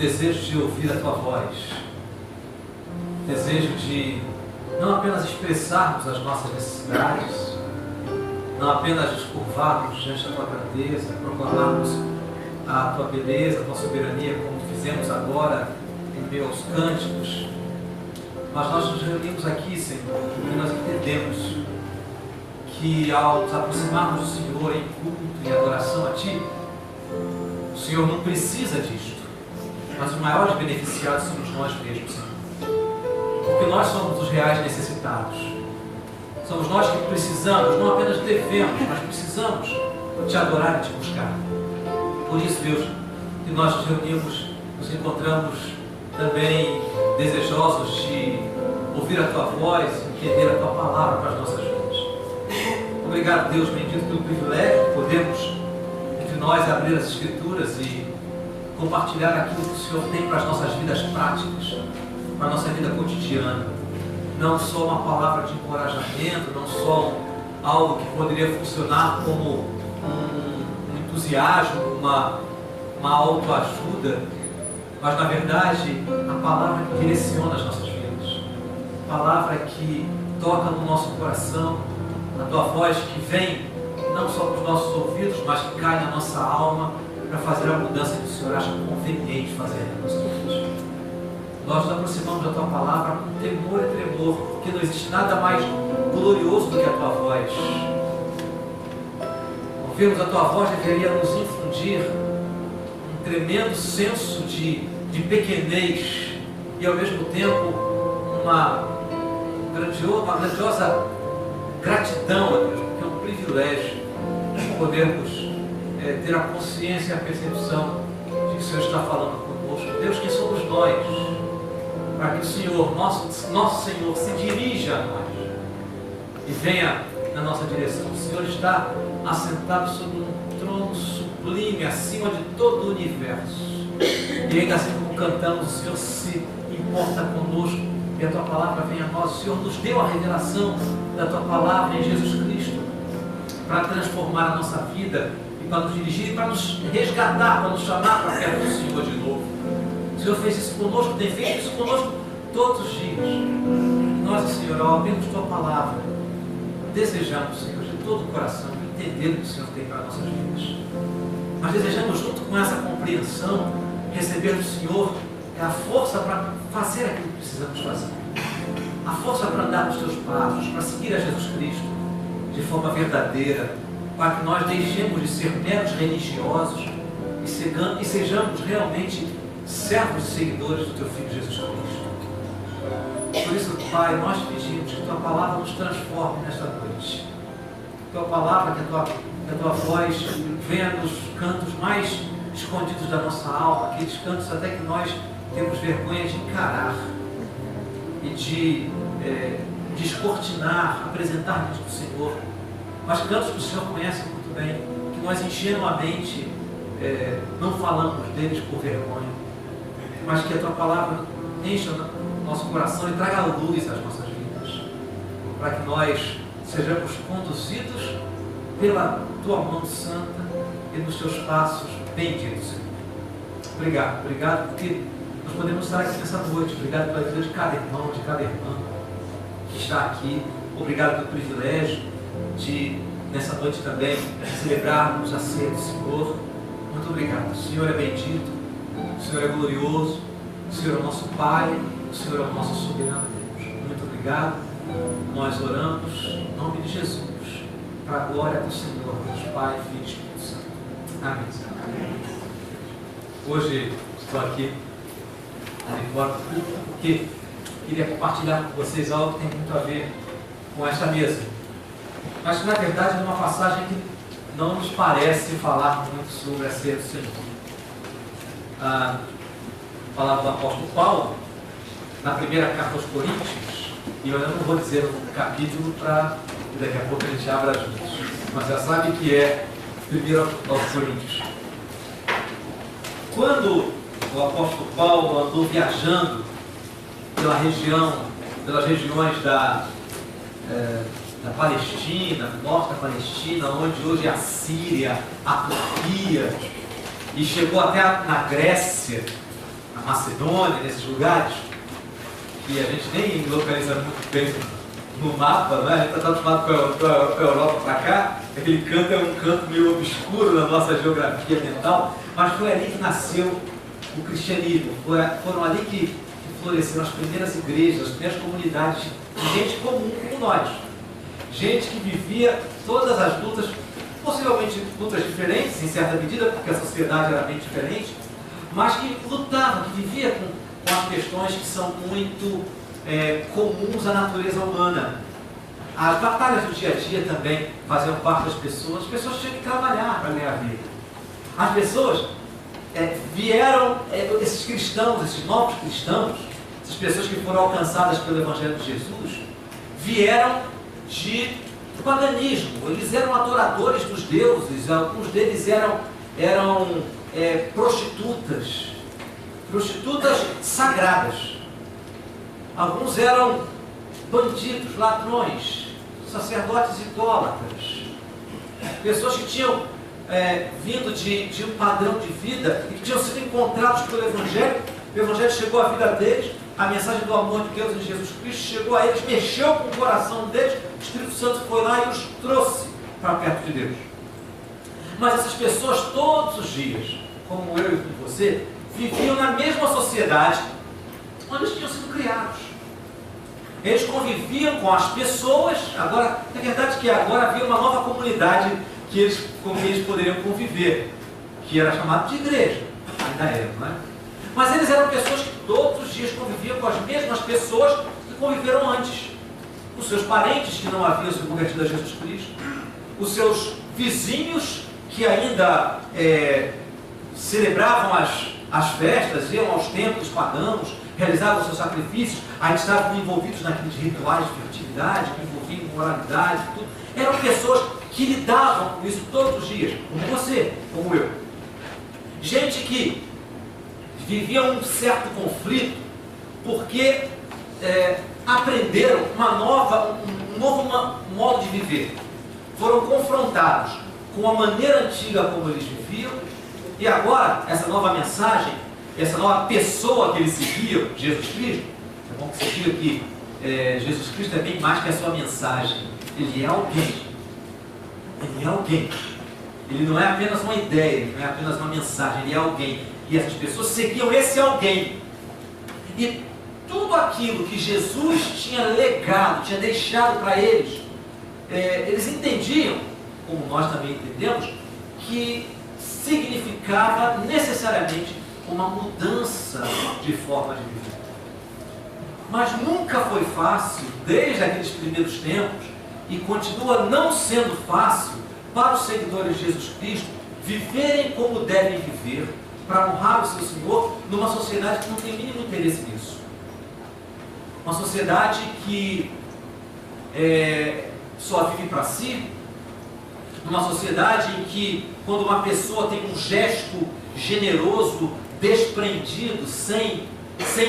desejo de ouvir a Tua voz, desejo de não apenas expressarmos as nossas necessidades, não apenas nos curvarmos diante da Tua grandeza, proclamarmos a Tua beleza, a Tua soberania, como fizemos agora em meio aos cânticos, mas nós nos reunimos aqui, Senhor, porque nós entendemos que ao nos aproximarmos do Senhor em culto, em adoração a Ti, o Senhor não precisa disto, mas os maiores beneficiados somos nós mesmos, Senhor. Porque nós somos os reais necessitados. Somos nós que precisamos, não apenas devemos, mas precisamos Te adorar e Te buscar. Por isso, Deus, que nós nos reunimos, nos encontramos também desejosos de ouvir a Tua voz e entender a Tua palavra para as nossas vidas. Obrigado, Deus bendito, pelo privilégio de podermos entre nós abrir as Escrituras e compartilhar aquilo que o Senhor tem para as nossas vidas práticas, para a nossa vida cotidiana. Não só uma palavra de encorajamento, não só algo que poderia funcionar como um entusiasmo, uma autoajuda, mas na verdade a palavra que direciona as nossas vidas, a palavra que toca no nosso coração, a Tua voz que vem não só para os nossos ouvidos, mas que cai na nossa alma para fazer a mudança que o Senhor acha conveniente fazer nas nossas vidas. Nós nos aproximamos da Tua palavra com temor e tremor, porque não existe nada mais glorioso do que a Tua voz. Ouvirmos a Tua voz deveria nos infundir um tremendo senso de pequenez e ao mesmo tempo uma grandiosa gratidão a Deus, porque é um privilégio podermos ter a consciência e a percepção de que o Senhor está falando conosco. Deus, quem somos nós? Para que o Senhor, nosso Senhor, se dirija a nós e venha na nossa direção. O Senhor está assentado sobre um trono sublime, acima de todo o universo. E ainda assim como cantamos, o Senhor se importa conosco e a Tua palavra vem a nós. O Senhor nos deu a revelação da Tua palavra em Jesus Cristo para transformar a nossa vida e para nos dirigir e para nos resgatar, para nos chamar para perto do Senhor de novo. O Senhor fez isso conosco, tem feito isso conosco todos os dias. Nós, Senhor, ao ouvirmos Tua palavra, desejamos, Senhor, de todo o coração, entender o que o Senhor tem para as nossas vidas. Mas desejamos, junto com essa compreensão, receber do Senhor a força para fazer aquilo que precisamos fazer. A força para andar nos Teus passos, para seguir a Jesus Cristo de forma verdadeira, para que nós deixemos de ser meros religiosos e sejamos realmente servos e seguidores do Teu Filho Jesus Cristo. Por isso, Pai, nós pedimos que Tua palavra nos transforme nesta noite. Tua palavra, que a Tua voz venha nos cantos mais escondidos da nossa alma, aqueles cantos até que nós temos vergonha de encarar e de descortinar, apresentar diante do Senhor. Mas cantos que o Senhor conhece muito bem, que nós ingenuamente não falamos deles por vergonha, mas que a Tua palavra encha o nosso coração e traga luz às nossas vidas, para que nós sejamos conduzidos pela Tua mão santa e nos Teus passos benditos, Senhor. Obrigado porque nós podemos estar aqui nessa noite. Obrigado pela vida de cada irmão, de cada irmã que está aqui. Obrigado pelo privilégio de, nessa noite também, celebrarmos a ceia do Senhor. Muito obrigado. O Senhor é bendito, o Senhor é glorioso, o Senhor é o nosso Pai, o Senhor é o nosso soberano Deus. Muito obrigado. Nós oramos em nome de Jesus, para a glória do Senhor, Deus Pai, Filho e Espírito Santo. Amém. Hoje estou aqui fora do culto porque queria compartilhar com vocês algo que tem muito a ver com esta mesa. Mas que na verdade é uma passagem que não nos parece falar muito sobre a ceia do Senhor. A palavra do apóstolo Paulo, na primeira carta aos Coríntios, e eu não vou dizer o capítulo para daqui a pouco a gente abra juntos, mas já sabe que é primeiro aos Coríntios. Quando o apóstolo Paulo andou viajando pelas regiões da Palestina, norte da Palestina, onde hoje é a Síria, a Turquia, e chegou até na Grécia, na Macedônia, nesses lugares, que a gente nem localiza muito bem no mapa, né? A gente está acostumado com a Europa para cá, aquele canto é um canto meio obscuro na nossa geografia mental, mas foi ali que nasceu o cristianismo, foram ali que floresceram as primeiras igrejas, as primeiras comunidades de gente comum como nós, gente que vivia todas as lutas, possivelmente lutas diferentes em certa medida, porque a sociedade era bem diferente, mas que lutava, que vivia com as questões que são muito comuns à natureza humana. As batalhas do dia a dia também faziam parte das pessoas. As pessoas tinham que trabalhar para ganhar a vida. As pessoas vieram, esses cristãos, esses novos cristãos, essas pessoas que foram alcançadas pelo Evangelho de Jesus, vieram do paganismo. Eles eram adoradores dos deuses, alguns deles eram prostitutas sagradas. Alguns eram bandidos, ladrões, sacerdotes idólatras, pessoas que tinham vindo de um padrão de vida e que tinham sido encontrados pelo Evangelho. O Evangelho chegou à vida deles, a mensagem do amor de Deus em Jesus Cristo chegou a eles, mexeu com o coração deles, o Espírito Santo foi lá e os trouxe para perto de Deus. Mas essas pessoas todos os dias, como eu e como você, viviam na mesma sociedade onde eles tinham sido criados. Eles conviviam com as pessoas. Agora, é verdade que agora havia uma nova comunidade com que eles poderiam conviver, que era chamada de igreja, ainda era, não é? Mas eles eram pessoas que todos os dias conviviam com as mesmas pessoas que conviveram antes. Os seus parentes que não haviam se convertido a Jesus Cristo, os seus vizinhos que ainda celebravam as festas, iam aos templos pagãos, realizavam seus sacrifícios, ainda estavam envolvidos naqueles rituais de fertilidade, que envolviam moralidade, tudo. Eram pessoas que lidavam com isso todos os dias, como você, como eu. Gente que vivia um certo conflito, porque aprenderam um novo modo de viver. Foram confrontados com a maneira antiga como eles viviam, e agora, essa nova mensagem, essa nova pessoa que eles seguiam, Jesus Cristo, é bom que você diga que Jesus Cristo é bem mais que a sua mensagem. Ele é alguém. Ele é alguém. Ele não é apenas uma ideia, ele não é apenas uma mensagem, ele é alguém. E essas pessoas seguiam esse alguém. E tudo aquilo que Jesus tinha legado, tinha deixado para eles, eles entendiam, como nós também entendemos, que significava necessariamente uma mudança de forma de viver. Mas nunca foi fácil, desde aqueles primeiros tempos, e continua não sendo fácil para os seguidores de Jesus Cristo viverem como devem viver, para honrar o seu Senhor, numa sociedade que não tem mínimo interesse nisso. Uma sociedade que só vive para si, numa sociedade em que, quando uma pessoa tem um gesto generoso, desprendido, sem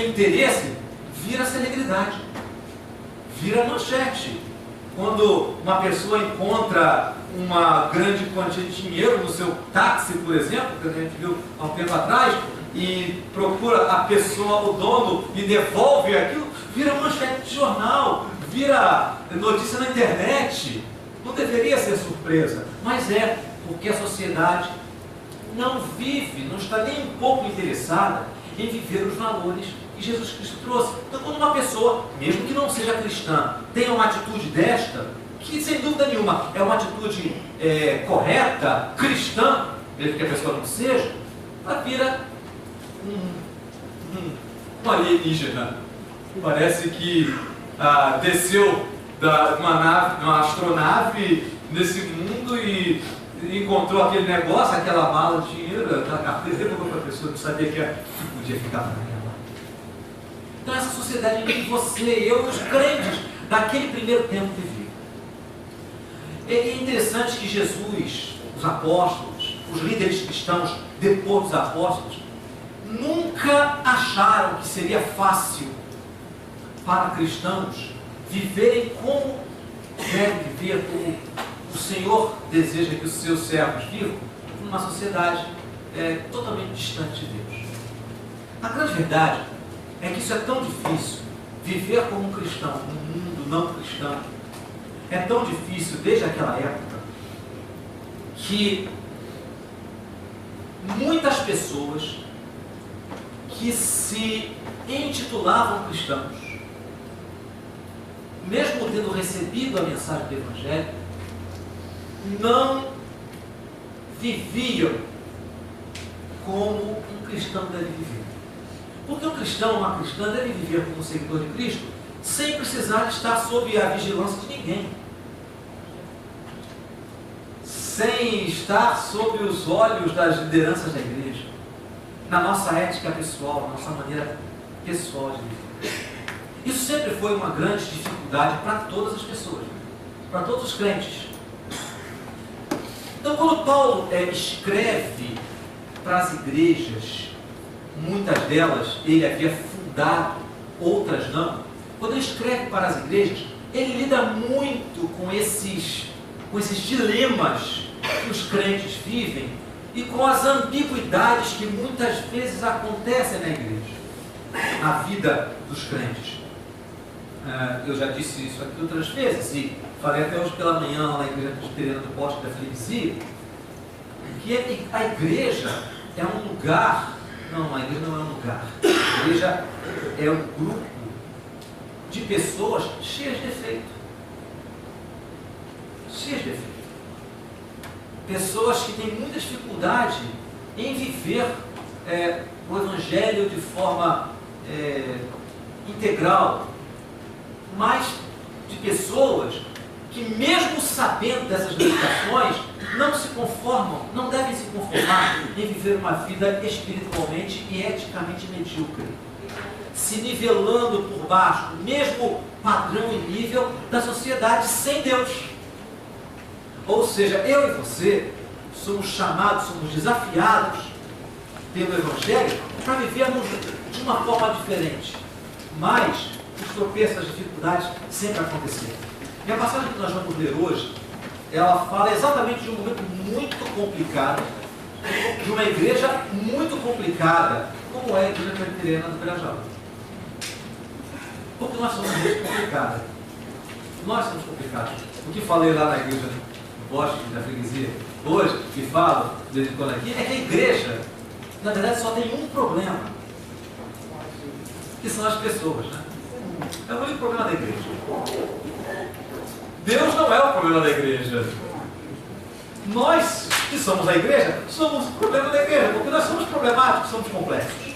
interesse, vira celebridade, vira manchete. Quando uma pessoa encontra uma grande quantia de dinheiro no seu táxi, por exemplo, que a gente viu há um tempo atrás, e procura a pessoa, o dono, e devolve aquilo, vira manchete de jornal, vira notícia na internet. Não deveria ser surpresa, mas porque a sociedade não vive, não está nem um pouco interessada em viver os valores que Jesus Cristo trouxe. Então, quando uma pessoa, mesmo que não seja cristã, tenha uma atitude desta, que sem dúvida nenhuma é uma atitude correta, cristã, mesmo que a pessoa não seja, ela vira um alienígena. Parece que desceu uma astronave nesse mundo e encontrou aquele negócio, aquela mala de dinheiro, aquela carteira, levou para a pessoa, não sabia que podia ficar para ela. Então essa sociedade em que você, eu e os crentes daquele primeiro tempo viviam. É interessante que Jesus, os apóstolos, os líderes cristãos depois dos apóstolos, nunca acharam que seria fácil para cristãos viverem como devem viver, como o Senhor deseja que os seus servos vivam, numa sociedade totalmente distante de Deus. A grande verdade é que isso é tão difícil, viver como um cristão, num mundo não cristão, é tão difícil desde aquela época, que muitas pessoas que se intitulavam cristãos, mesmo tendo recebido a mensagem do Evangelho, não viviam como um cristão deve viver. Porque um cristão, uma cristã, deve viver como um seguidor de Cristo, sem precisar estar sob a vigilância de ninguém, sem estar sob os olhos das lideranças da igreja, na nossa ética pessoal, na nossa maneira pessoal de viver. Isso sempre foi uma grande dificuldade para todas as pessoas, para todos os crentes. Então, quando Paulo escreve para as igrejas, muitas delas ele havia fundado, outras não. Quando ele escreve para as igrejas, ele lida muito com esses dilemas que os crentes vivem e com as ambiguidades que muitas vezes acontecem na igreja, na vida dos crentes. Eu já disse isso aqui outras vezes e falei até hoje pela manhã lá na igreja presbiteriana do Poste da Freguesia, que a igreja é um lugar. Não, a igreja não é um lugar. A igreja é um grupo de pessoas cheias de defeito. Cheias de defeito. Pessoas que têm muita dificuldade em viver o Evangelho de forma integral, mas de pessoas que, mesmo sabendo dessas limitações, não se conformam, não devem se conformar em viver uma vida espiritualmente e eticamente medíocre, se nivelando por baixo do mesmo padrão e nível da sociedade sem Deus. Ou seja, eu e você somos chamados, somos desafiados pelo Evangelho para vivermos de uma forma diferente, mas os tropeços, as dificuldades sempre aconteceram. E a passagem que nós vamos ler hoje, ela fala exatamente de um momento muito complicado, de uma igreja muito complicada, como é a igreja presbiteriana do Pirajá. Porque nós somos muito complicados. Nós somos complicados. O que falei lá na igreja do Poste da Freguesia hoje, que falo de vez em quando aqui, é que a igreja, na verdade, só tem um problema, que são as pessoas, né? É o único problema da igreja. Deus não é o problema da igreja. Nós, que somos a igreja, somos o problema da igreja, porque nós somos problemáticos, somos complexos.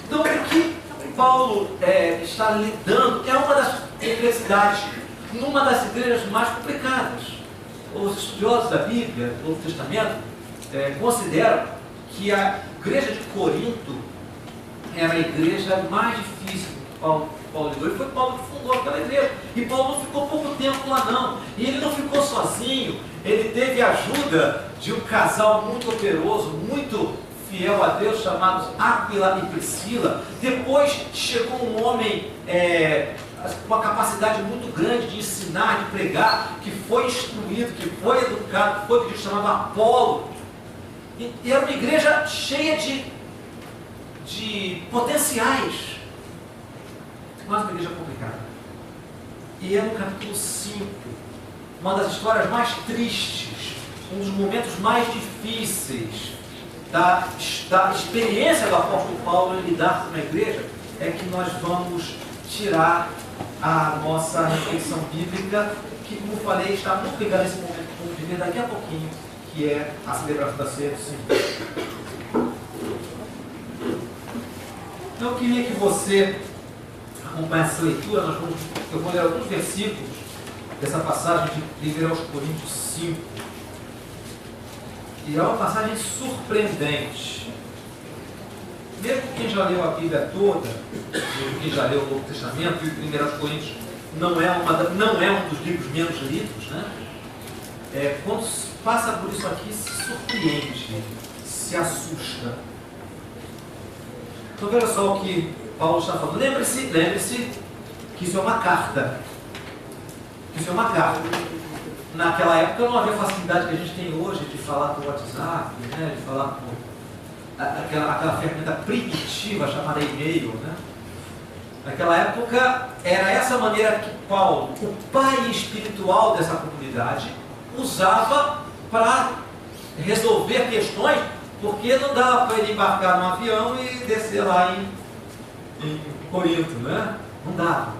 Então, o que Paulo está lidando é uma das complexidades, numa das igrejas mais complicadas. Os estudiosos da Bíblia, do Novo Testamento, consideram que a igreja de Corinto era a igreja mais difícil que Paulo lidou. E foi Paulo que fundou aquela igreja. E Paulo não ficou pouco tempo lá não. E ele não ficou sozinho. Ele teve a ajuda de um casal muito operoso, muito fiel a Deus, chamados Áquila e Priscila. Depois chegou um homem com uma capacidade muito grande de ensinar, de pregar, que foi instruído, que foi educado, que foi chamado Apolo. E era uma igreja cheia de potenciais, mas uma igreja complicada. E é no capítulo 5, uma das histórias mais tristes, um dos momentos mais difíceis da experiência do apóstolo Paulo em lidar com a igreja, é que nós vamos tirar a nossa reflexão bíblica, que, como falei, está muito ligada a esse momento que vamos viver daqui a pouquinho, que é a celebração da ceia do Senhor. Então eu queria que você acompanhasse essa leitura. Eu vou ler alguns versículos dessa passagem de 1 Coríntios 5. E é uma passagem surpreendente. Mesmo quem já leu a Bíblia toda, mesmo quem já leu o Novo Testamento, e 1 Coríntios não é um dos livros menos lidos, né? Quando passa por isso aqui, se surpreende, se assusta. Então veja só o que Paulo está falando. Lembre-se que isso é uma carta. Isso é uma carta. Naquela época não havia facilidade que a gente tem hoje de falar por WhatsApp, né? De falar aquela ferramenta primitiva chamada e-mail, né? Naquela época, era essa maneira que Paulo, o pai espiritual dessa comunidade, usava para resolver questões, porque não dava para ele embarcar num avião e descer lá em Corinto, né? Não dava.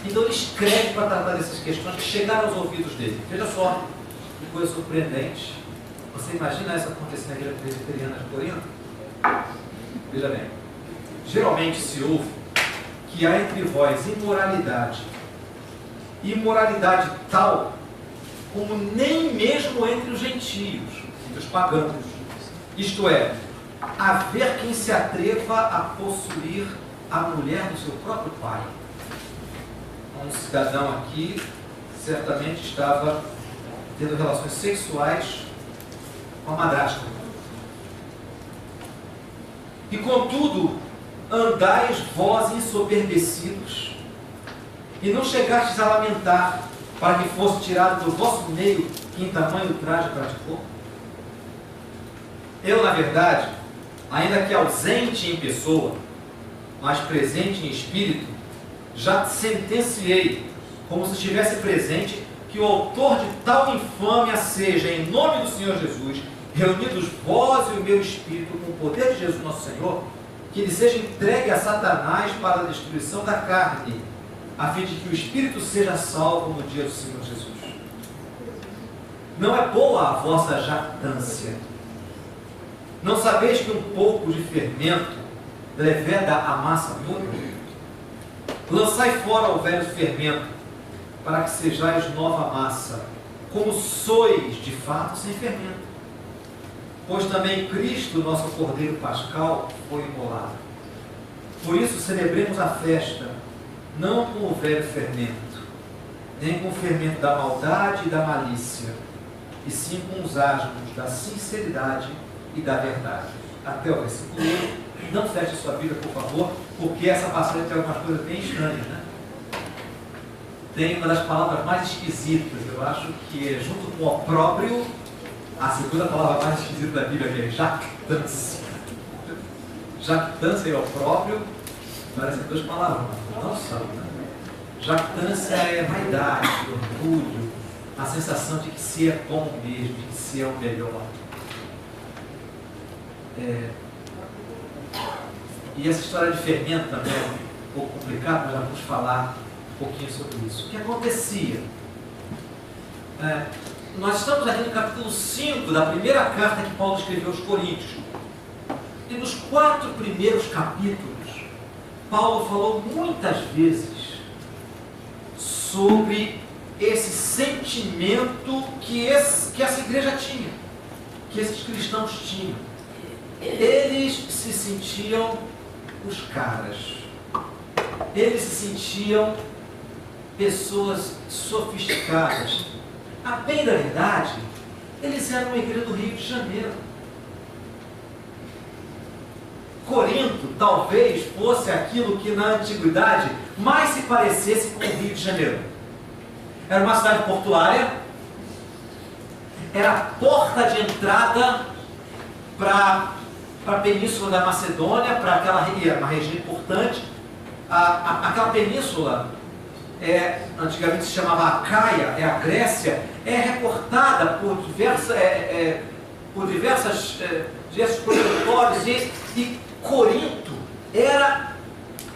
Então ele escreve para tratar dessas questões que chegaram aos ouvidos dele. Veja só, que coisa surpreendente. Você imagina isso acontecer na igreja presbiteriana de Corinto? Veja bem, geralmente se ouve que há entre vós imoralidade tal como nem mesmo entre os gentios, entre os pagãos. Isto é, haver quem se atreva a possuir a mulher do seu próprio pai. Um cidadão aqui certamente estava tendo relações sexuais com a madrasta. E contudo, andais vós ensoberbecidos, e não chegastes a lamentar para que fosse tirado do vosso meio quem tamanho traje praticou? Eu, na verdade, ainda que ausente em pessoa, mas presente em espírito, já sentenciei, como se estivesse presente, que o autor de tal infâmia seja, em nome do Senhor Jesus, reunidos vós e o meu espírito com o poder de Jesus nosso Senhor, que ele seja entregue a Satanás para a destruição da carne, a fim de que o espírito seja salvo no dia do Senhor Jesus. Não é boa a vossa jactância. Não sabeis que um pouco de fermento leveda a massa toda? Lançai fora o velho fermento, para que sejais nova massa, como sois de fato sem fermento. Pois também Cristo, nosso Cordeiro Pascal, foi imolado. Por isso celebremos a festa, não com o velho fermento, nem com o fermento da maldade e da malícia, e sim com os asmos da sinceridade e da verdade. Até o versículo 1. Não feche sua Bíblia, por favor, porque essa passagem tem algumas coisas bem estranhas, né? Tem uma das palavras mais esquisitas, eu acho que é, junto com opróbrio, a segunda palavra mais esquisita da Bíblia, que é jactância. Jactância e opróbrio parecem duas palavras, mas não são, né? Jactância é vaidade, orgulho, a sensação de que se é bom mesmo, de que se é o melhor. E essa história de fermento também é um pouco complicada, mas já vamos falar um pouquinho sobre isso. O que acontecia? Nós estamos aqui no capítulo 5 da primeira carta que Paulo escreveu aos Coríntios. E nos 4 primeiros capítulos, Paulo falou muitas vezes sobre esse sentimento que essa igreja tinha, que esses cristãos tinham. Eles se sentiam os caras. Eles se sentiam pessoas sofisticadas. A bem da verdade, eles eram uma igreja do Rio de Janeiro. Corinto talvez fosse aquilo que na antiguidade mais se parecesse com o Rio de Janeiro. Era uma cidade portuária, era a porta de entrada para a península da Macedônia, para uma região importante. Aquela península, antigamente se chamava Acaia, a Grécia, é recortada por diversos produtores, e Corinto era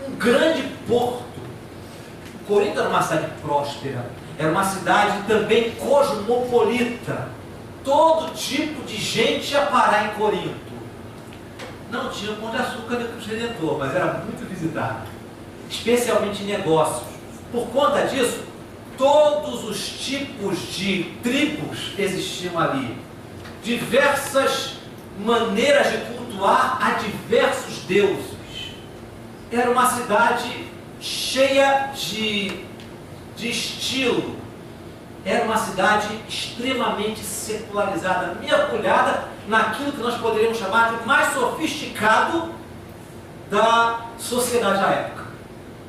um grande porto. Corinto era uma cidade próspera, era uma cidade também cosmopolita. Todo tipo de gente ia parar em Corinto. Não tinha o Pão de Açúcar nem o Cristo Redentor, mas era muito visitado, especialmente em negócios. Por conta disso, todos os tipos de tribos existiam ali, diversas maneiras de cultuar a diversos deuses. Era uma cidade cheia de estilo. Era uma cidade extremamente secularizada, mergulhada naquilo que nós poderíamos chamar de mais sofisticado da sociedade da época.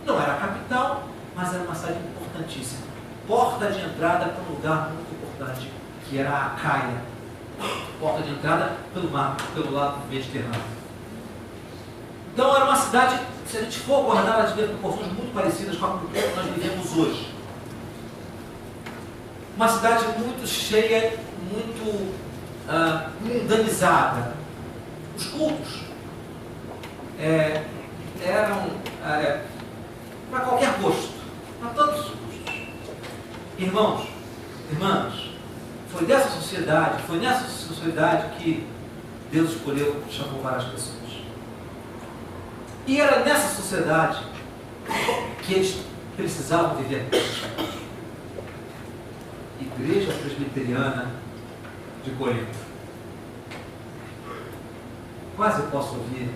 Não era a capital, mas era uma cidade importantíssima. Porta de entrada para um lugar muito importante, que era a Acaia. Porta de entrada pelo mar, pelo lado Mediterrâneo. Então era uma cidade, se a gente for guardar, ela devia ter proporções muito parecidas com a cultura que nós vivemos hoje. Uma cidade muito cheia, muito mundanizada. Os cultos eram para qualquer gosto, para todos os gostos. Irmãos, irmãs, foi dessa sociedade, foi nessa sociedade que Deus escolheu, chamou várias pessoas. E era nessa sociedade que eles precisavam viver. Igreja Presbiteriana de Corinto. Quase eu posso ouvir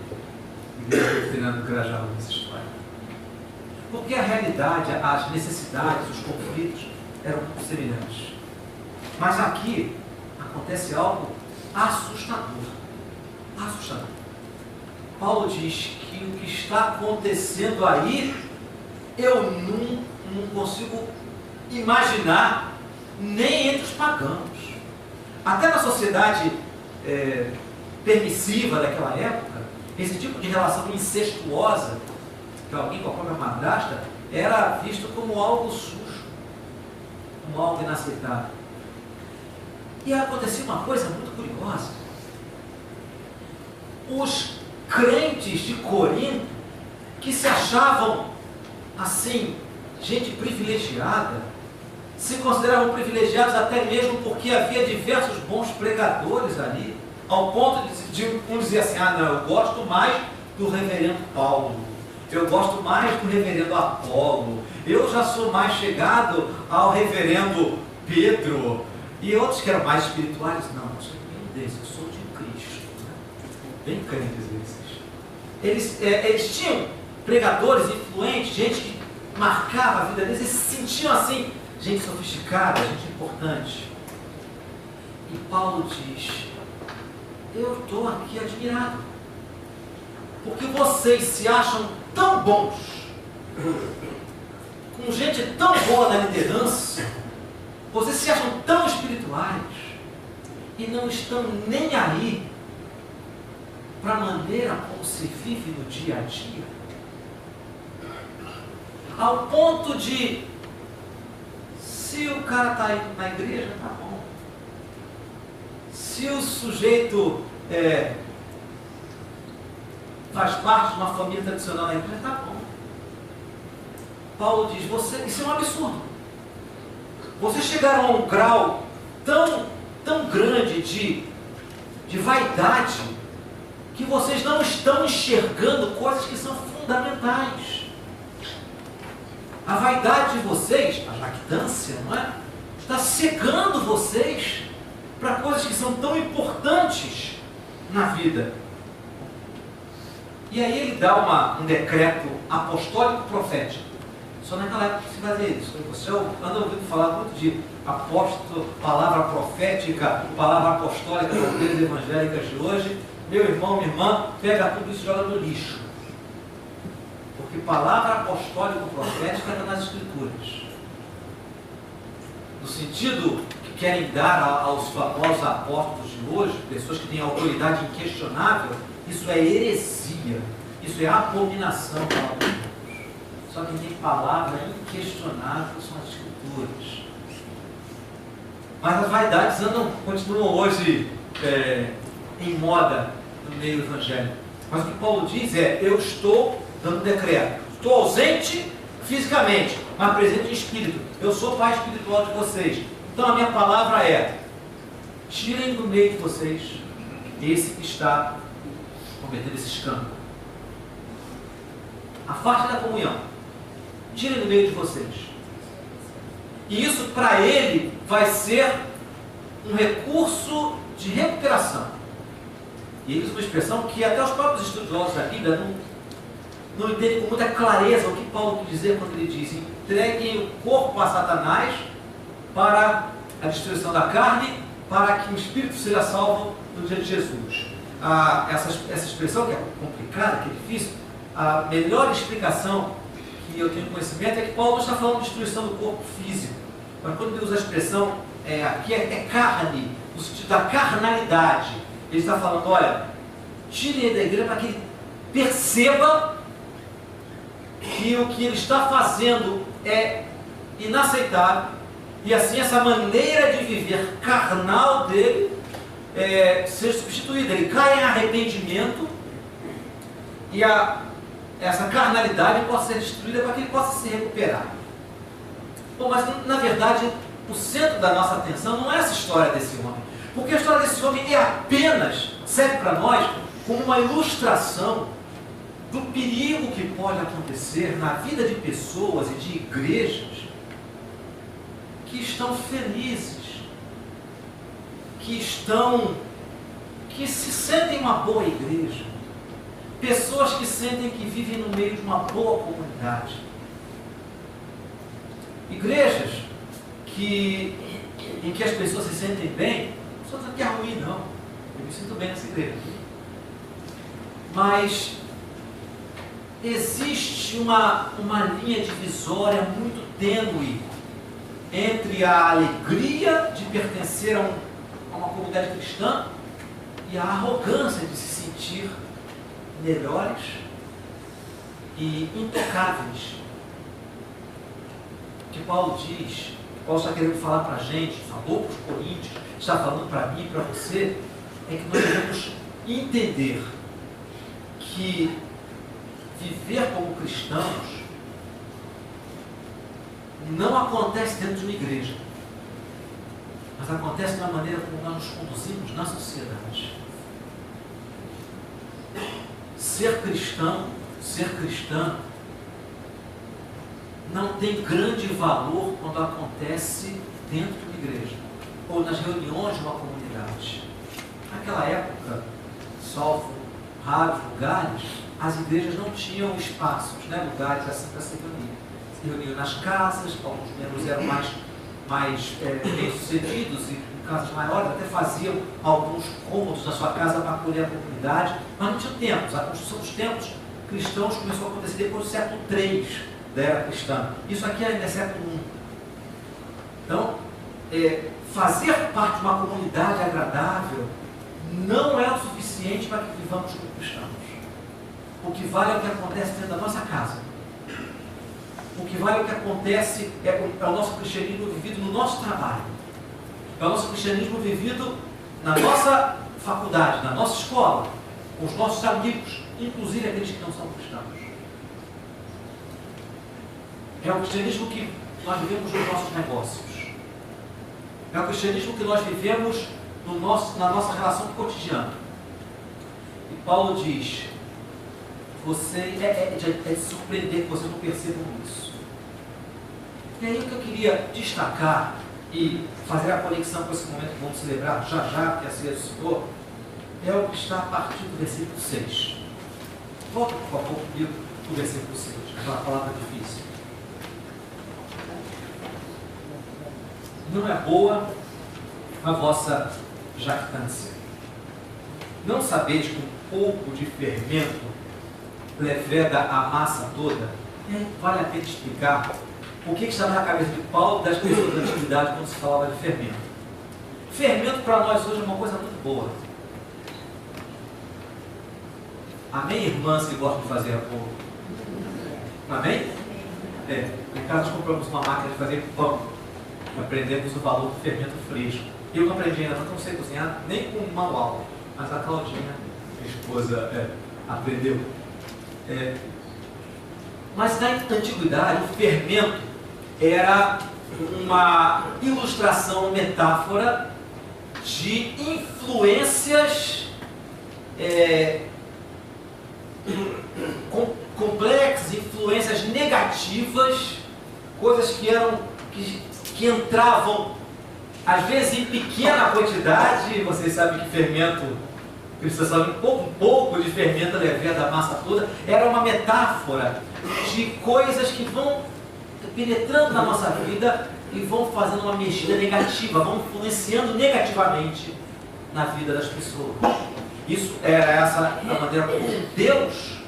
Igreja Presbiteriana do Grajaú nessa história. Porque a realidade, as necessidades, os conflitos eram muito semelhantes. Mas aqui acontece algo assustador. Assustador. Paulo diz que o que está acontecendo aí, eu não consigo imaginar nem entre os pagãos. Até na sociedade permissiva daquela época, esse tipo de relação incestuosa, que alguém com a própria madrasta, era visto como algo sujo, como algo inaceitável. E acontecia uma coisa muito curiosa. Os crentes de Corinto, que se achavam assim, gente privilegiada, se consideravam privilegiados até mesmo porque havia diversos bons pregadores ali, ao ponto de um dizer assim, não, eu gosto mais do reverendo Paulo, eu gosto mais do reverendo Apolo, eu já sou mais chegado ao reverendo Pedro, e outros que eram mais espirituais, não, eu sou nenhum desses, eu sou de Cristo, né? Bem crentes esses. Eles tinham pregadores influentes, gente que marcava a vida deles, eles se sentiam assim, gente sofisticada, gente importante. E Paulo diz, eu estou aqui admirado, porque vocês se acham tão bons, com gente tão boa na liderança, vocês se acham tão espirituais, e não estão nem aí para a maneira como se vive no dia a dia, ao ponto de, se o cara está indo na igreja, tá bom. Se o sujeito faz parte de uma família tradicional na igreja, tá bom. Paulo diz, isso é um absurdo. Vocês chegaram a um grau tão grande de vaidade, que vocês não estão enxergando coisas que são fundamentais. A vaidade de vocês, a jactância, não é? Está cegando vocês para coisas que são tão importantes na vida. E aí ele dá um decreto apostólico profético. Só naquela época que se fazia isso. Você anda ouvindo falar muito de apóstolo, palavra profética, palavra apostólica das igrejas evangélicas de hoje. Meu irmão, minha irmã, pega tudo isso e joga no lixo. Porque palavra apostólica profética está nas Escrituras. No sentido que querem dar aos famosos apóstolos de hoje, pessoas que têm autoridade inquestionável, isso é heresia, isso é abominação para Deus. Só que tem palavra inquestionável, são as Escrituras. Mas as vaidades continuam hoje em moda no meio evangélico. Mas o que Paulo diz eu estou dando decreto. Estou ausente fisicamente, mas presente em espírito. Eu sou pai espiritual de vocês. Então a minha palavra tirem do meio de vocês esse que está cometendo esse escândalo. Afaste da comunhão. Tirem do meio de vocês. E isso para ele vai ser um recurso de recuperação. E ele usa uma expressão que até os próprios estudiosos da Bíblia não entendem com muita clareza o que Paulo quer dizer quando ele diz: entreguem o corpo a Satanás para a destruição da carne, para que o espírito seja salvo no dia de Jesus. Essa expressão, que é complicada, que é difícil, a melhor explicação que eu tenho conhecimento é que Paulo não está falando de destruição do corpo físico, mas quando ele usa a expressão aqui é carne, no sentido da carnalidade. Ele está falando, olha, tirem da igreja para que perceba que o que ele está fazendo é inaceitável, e assim essa maneira de viver carnal dele seja substituída. Ele cai em arrependimento e essa carnalidade possa ser destruída para que ele possa se recuperar. Bom, mas na verdade o centro da nossa atenção não é essa história desse homem, porque a história desse homem serve para nós como uma ilustração do perigo que pode acontecer na vida de pessoas e de igrejas que estão felizes, que se sentem uma boa igreja, pessoas que sentem que vivem no meio de uma boa comunidade, igrejas em que as pessoas se sentem bem. Não estou dizendo que é ruim, não, eu me sinto bem nessa igreja, mas existe uma linha divisória muito tênue entre a alegria de pertencer a uma comunidade cristã e a arrogância de se sentir melhores e intocáveis. O que Paulo diz, Paulo está querendo falar para a gente, falou para os coríntios, está falando para mim e para você, é que nós devemos entender que viver como cristãos não acontece dentro de uma igreja, mas acontece na maneira como nós nos conduzimos na sociedade. Ser cristão, ser cristã, não tem grande valor quando acontece dentro de uma igreja ou nas reuniões de uma comunidade. Naquela época, salvo raros lugares, as igrejas não tinham espaços, lugares assim para se reunir. Se reuniam nas casas, alguns membros eram mais bem-sucedidos e em casas maiores, até faziam alguns cômodos na sua casa para acolher a comunidade, mas não tinham templos. A construção dos templos cristãos começou a acontecer depois do século III da era cristã. Isso aqui ainda é século I. Então, fazer parte de uma comunidade agradável não é o suficiente para que vivamos como cristãos. O que vale é o que acontece dentro da nossa casa. O que vale é o que acontece, é o nosso cristianismo vivido no nosso trabalho. É o nosso cristianismo vivido na nossa faculdade, na nossa escola, com os nossos amigos, inclusive aqueles que não são cristãos. É o cristianismo que nós vivemos nos nossos negócios. É o cristianismo que nós vivemos na nossa relação cotidiana. E Paulo diz, é de surpreender que vocês não percebam isso. E aí o que eu queria destacar e fazer a conexão com esse momento que vamos celebrar já, que a ceia do Senhor, é o que está a partir do versículo 6. Volta, por favor, comigo para o versículo 6, aquela palavra difícil. Não é boa a vossa jactância. Não sabeis que um pouco de fermento leveda a massa toda? E aí vale a pena explicar o que estava na cabeça de Paulo e das pessoas da antiguidade quando se falava de fermento. Fermento para nós hoje é uma coisa muito boa. Amém, irmãs que gostam de fazer pão? Amém? Em casa nós compramos uma máquina de fazer pão. Aprendemos o valor do fermento fresco. Eu não aprendi ainda, não sei cozinhar, nem com manual. Mas a Claudinha, minha esposa, aprendeu. Mas na antiguidade, o fermento era uma ilustração, uma metáfora de influências complexas, influências negativas, coisas que entravam às vezes em pequena quantidade. Vocês sabem que fermento precisa só um pouco de fermento leveda a massa toda. Era uma metáfora de coisas que vão penetrando na nossa vida e vão fazendo uma mexida negativa, vão influenciando negativamente na vida das pessoas. Isso era essa a maneira como Deus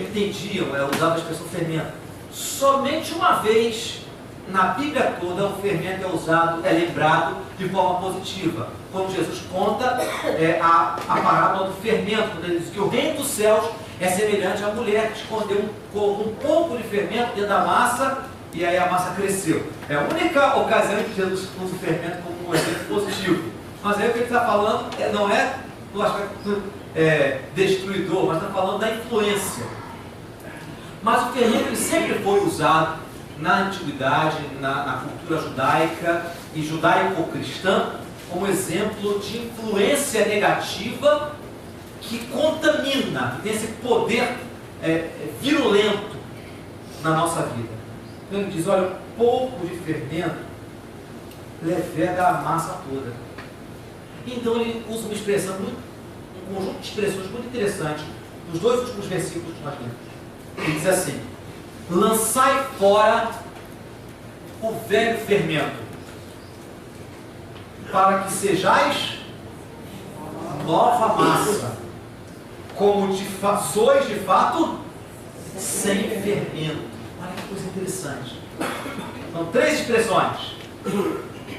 entendia, usava a expressão fermento. Somente uma vez na Bíblia toda o fermento é usado, é lembrado de forma positiva. Quando Jesus conta a parábola do fermento, quando ele diz que o reino dos céus é semelhante à mulher que escondeu um pouco de fermento dentro da massa e aí a massa cresceu. É a única ocasião em que Jesus usa o fermento como um exemplo positivo. Mas aí o que ele está falando não é do aspecto destruidor, mas está falando da influência. Mas o fermento ele sempre foi usado na antiguidade, na cultura judaica e judaico-cristã, como exemplo de influência negativa que contamina, que tem esse poder virulento na nossa vida. Então ele diz, olha, um pouco de fermento leveda a massa toda. Então ele usa uma expressão, um conjunto de expressões muito interessante nos dois últimos versículos que nós lemos. Ele diz assim, lançai fora o velho fermento, para que sejais nova massa, como sois de fato sem fermento. Olha que coisa interessante. São três expressões.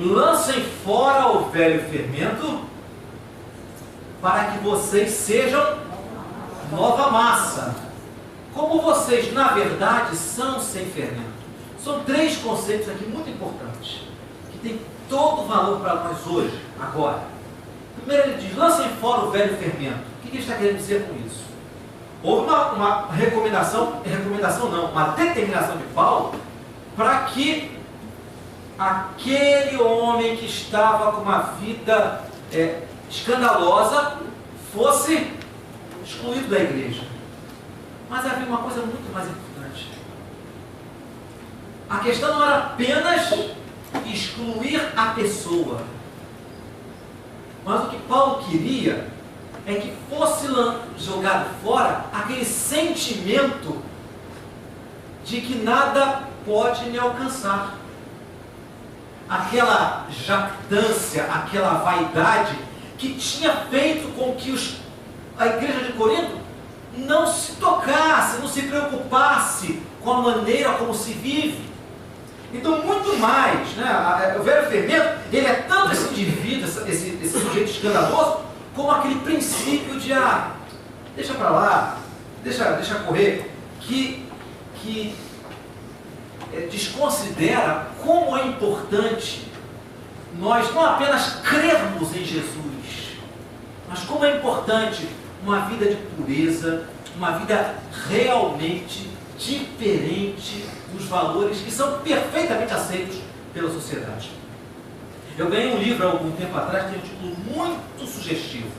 Lancem fora o velho fermento, para que vocês sejam nova massa, como vocês, na verdade, são sem fermento. São três conceitos aqui muito importantes, que tem todo o valor para nós hoje, agora. Primeiro ele diz, lancem fora o velho fermento. O que ele está querendo dizer com isso? Houve uma recomendação não, uma determinação de Paulo, para que aquele homem que estava com uma vida escandalosa fosse excluído da igreja. Mas havia uma coisa muito mais importante. A questão não era apenas excluir a pessoa, mas o que Paulo queria é que fosse jogado fora aquele sentimento de que nada pode me alcançar. Aquela jactância, aquela vaidade que tinha feito com que a igreja de Corinto não se tocasse, não se preocupasse com a maneira como se vive. Então, muito mais, né? O velho fermento, ele é tanto esse indivíduo, esse sujeito escandaloso, como aquele princípio de, deixa para lá, deixa correr, que desconsidera como é importante nós não apenas crermos em Jesus, mas como é importante uma vida de pureza, uma vida realmente diferente dos valores que são perfeitamente aceitos pela sociedade. Eu ganhei um livro há algum tempo atrás, tem um título muito sugestivo.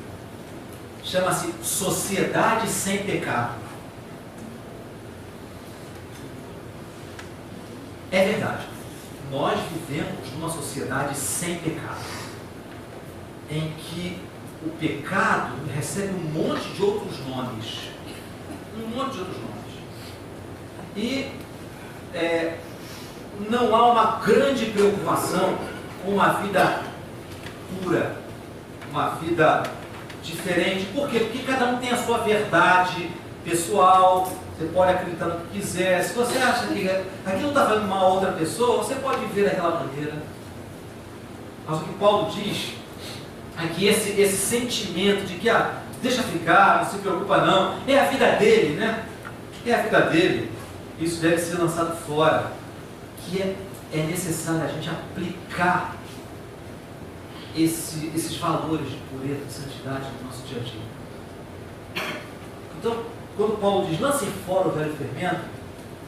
Chama-se Sociedade Sem Pecado. É verdade, nós vivemos numa sociedade sem pecado, em que o pecado recebe um monte de outros nomes. E não há uma grande preocupação com uma vida pura, uma vida diferente. Por quê? Porque cada um tem a sua verdade pessoal. Você pode acreditar no que quiser. Se você acha que aquilo não está fazendo mal a outra pessoa, você pode viver daquela maneira. Mas o que Paulo diz é que esse sentimento de que deixa ficar, não se preocupa não, é a vida dele, né? É a vida dele. Isso deve ser lançado fora. Que é necessário a gente aplicar esses valores de pureza, de santidade no nosso dia a dia. Então, quando Paulo diz, lance fora o velho fermento,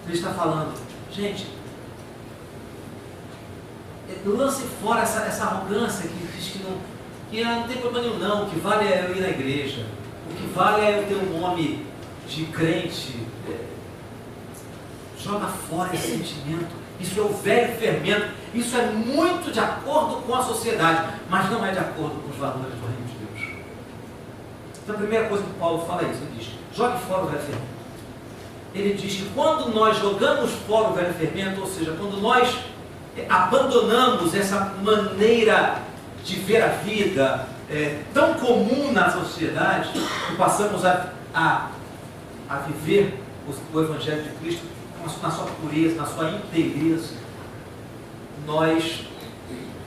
ele está falando, gente, lance fora essa arrogância que diz que não tem problema nenhum não, o que vale é eu ir na igreja, o que vale é eu ter um nome de crente. Joga fora esse sentimento. Isso é o velho fermento. Isso é muito de acordo com a sociedade, mas não é de acordo com os valores do reino de Deus. Então a primeira coisa que Paulo fala é isso. Ele diz, jogue fora o velho fermento. Ele diz que quando nós jogamos fora o velho fermento, ou seja, quando nós abandonamos essa maneira de ver a vida tão comum na sociedade, e passamos a viver o Evangelho de Cristo na sua pureza, na sua inteireza, nós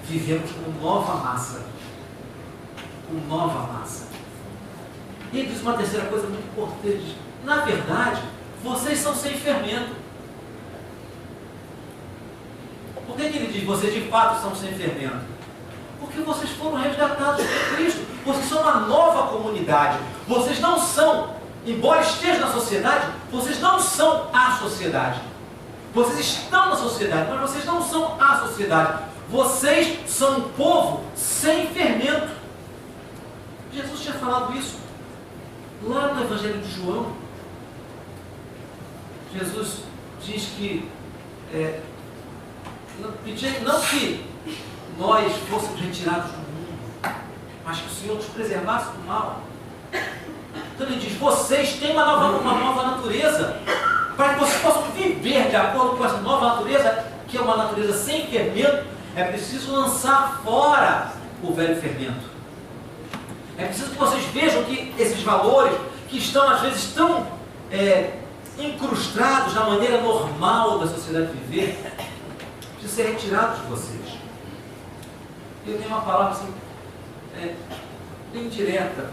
vivemos com nova massa. Com nova massa. E ele diz uma terceira coisa muito importante. Ele diz, na verdade, vocês são sem fermento. Por que ele diz, vocês de fato são sem fermento? Porque vocês foram resgatados por Cristo. Vocês são uma nova comunidade. Vocês não são, embora estejam na sociedade, vocês não são a sociedade. Vocês estão na sociedade, mas vocês não são a sociedade. Vocês são um povo sem fermento. Jesus tinha falado isso lá no Evangelho de João. Jesus diz que não que nós fôssemos retirados do mundo, mas que o Senhor nos preservasse do mal. Então ele diz, vocês têm uma nova natureza, para que vocês possam viver de acordo com essa nova natureza, que é uma natureza sem fermento. É preciso lançar fora o velho fermento. É preciso que vocês vejam que esses valores, que estão às vezes tão incrustados na maneira normal da sociedade viver, precisam ser retirados de vocês. Eu tenho uma palavra assim, bem direta,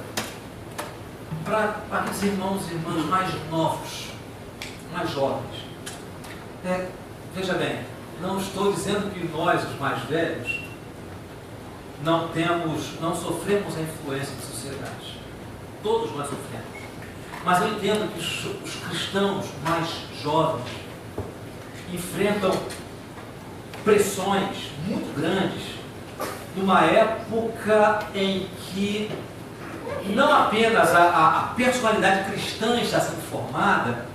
para aqueles irmãos e irmãs mais novos, mais jovens. Veja bem, não estou dizendo que nós, os mais velhos, não sofremos a influência da sociedade. Todos nós sofremos. Mas eu entendo que os cristãos mais jovens enfrentam pressões muito grandes numa época em que não apenas a personalidade cristã está sendo formada,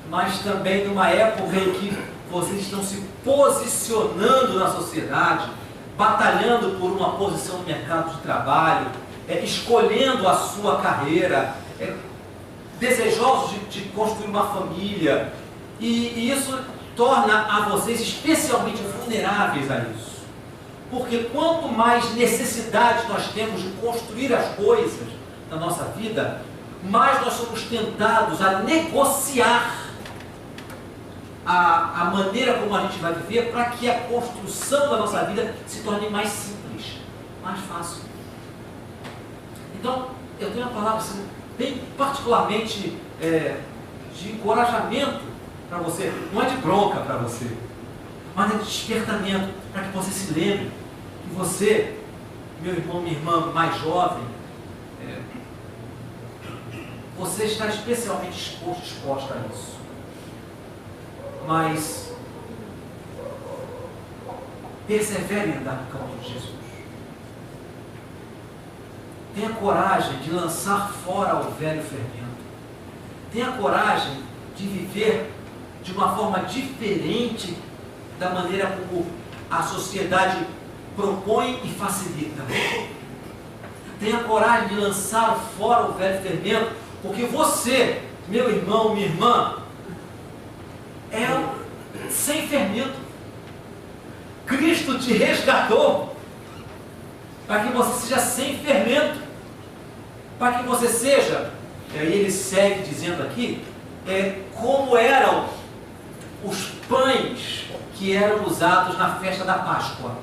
mas também numa época em que vocês estão se posicionando na sociedade, batalhando por uma posição no mercado de trabalho, escolhendo a sua carreira, desejosos de construir uma família, e isso torna a vocês especialmente vulneráveis a isso. Porque quanto mais necessidade nós temos de construir as coisas na nossa vida, mais nós somos tentados a negociar a maneira como a gente vai viver, para que a construção da nossa vida se torne mais simples, mais fácil. Então, eu tenho uma palavra assim, bem particularmente de encorajamento para você, não é de bronca para você, mas é de despertamento, para que você se lembre que você, meu irmão, minha irmã mais jovem, você está especialmente exposta a isso. Mas persevere em andar no caminho de Jesus. Tenha coragem de lançar fora o velho fermento. Tenha coragem de viver de uma forma diferente da maneira como a sociedade propõe e facilita. Tenha coragem de lançar fora o velho fermento, porque você, meu irmão, minha irmã, sem fermento. Cristo te resgatou para que você seja sem fermento, para que você seja, e aí ele segue dizendo aqui, como eram os pães que eram usados na festa da Páscoa.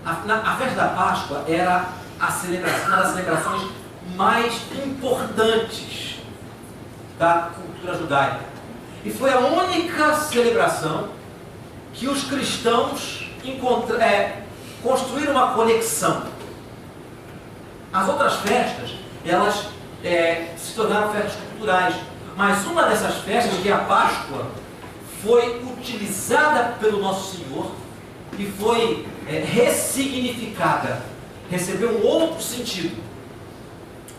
A festa da Páscoa era uma das celebrações mais importantes da cultura judaica. E foi a única celebração que os cristãos construíram uma conexão. As outras festas, elas se tornaram festas culturais. Mas uma dessas festas, que é a Páscoa, foi utilizada pelo Nosso Senhor e foi ressignificada. Recebeu um outro sentido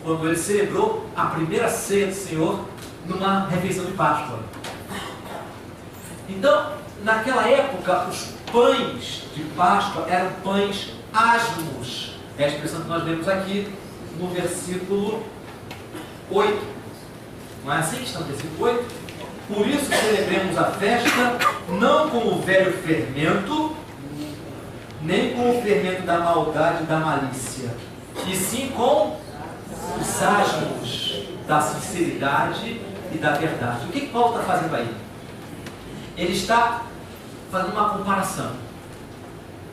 quando ele celebrou a primeira ceia do Senhor numa refeição de Páscoa. Então, naquela época, os pães de Páscoa eram pães asmos. É a expressão que nós vemos aqui no versículo 8. Não é assim que está no versículo 8? Por isso celebremos a festa, não com o velho fermento, nem com o fermento da maldade e da malícia, e sim com os asmos da sinceridade e da verdade. O que Paulo está fazendo aí? Ele está fazendo uma comparação.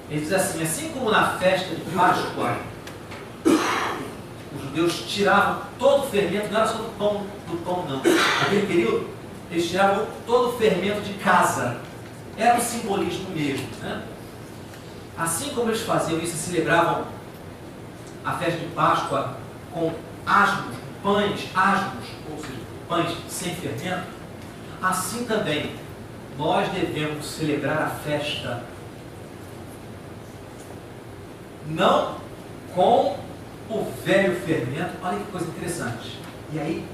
Ele diz assim como na festa de Páscoa, os judeus tiravam todo o fermento, não era só do pão não. Naquele período, eles tiravam todo o fermento de casa. Era um simbolismo mesmo, né? Assim como eles faziam isso e celebravam a festa de Páscoa com asmos, pães asmos, ou seja, pães sem fermento, assim também nós devemos celebrar a festa não com o velho fermento. Olha que coisa interessante. E aí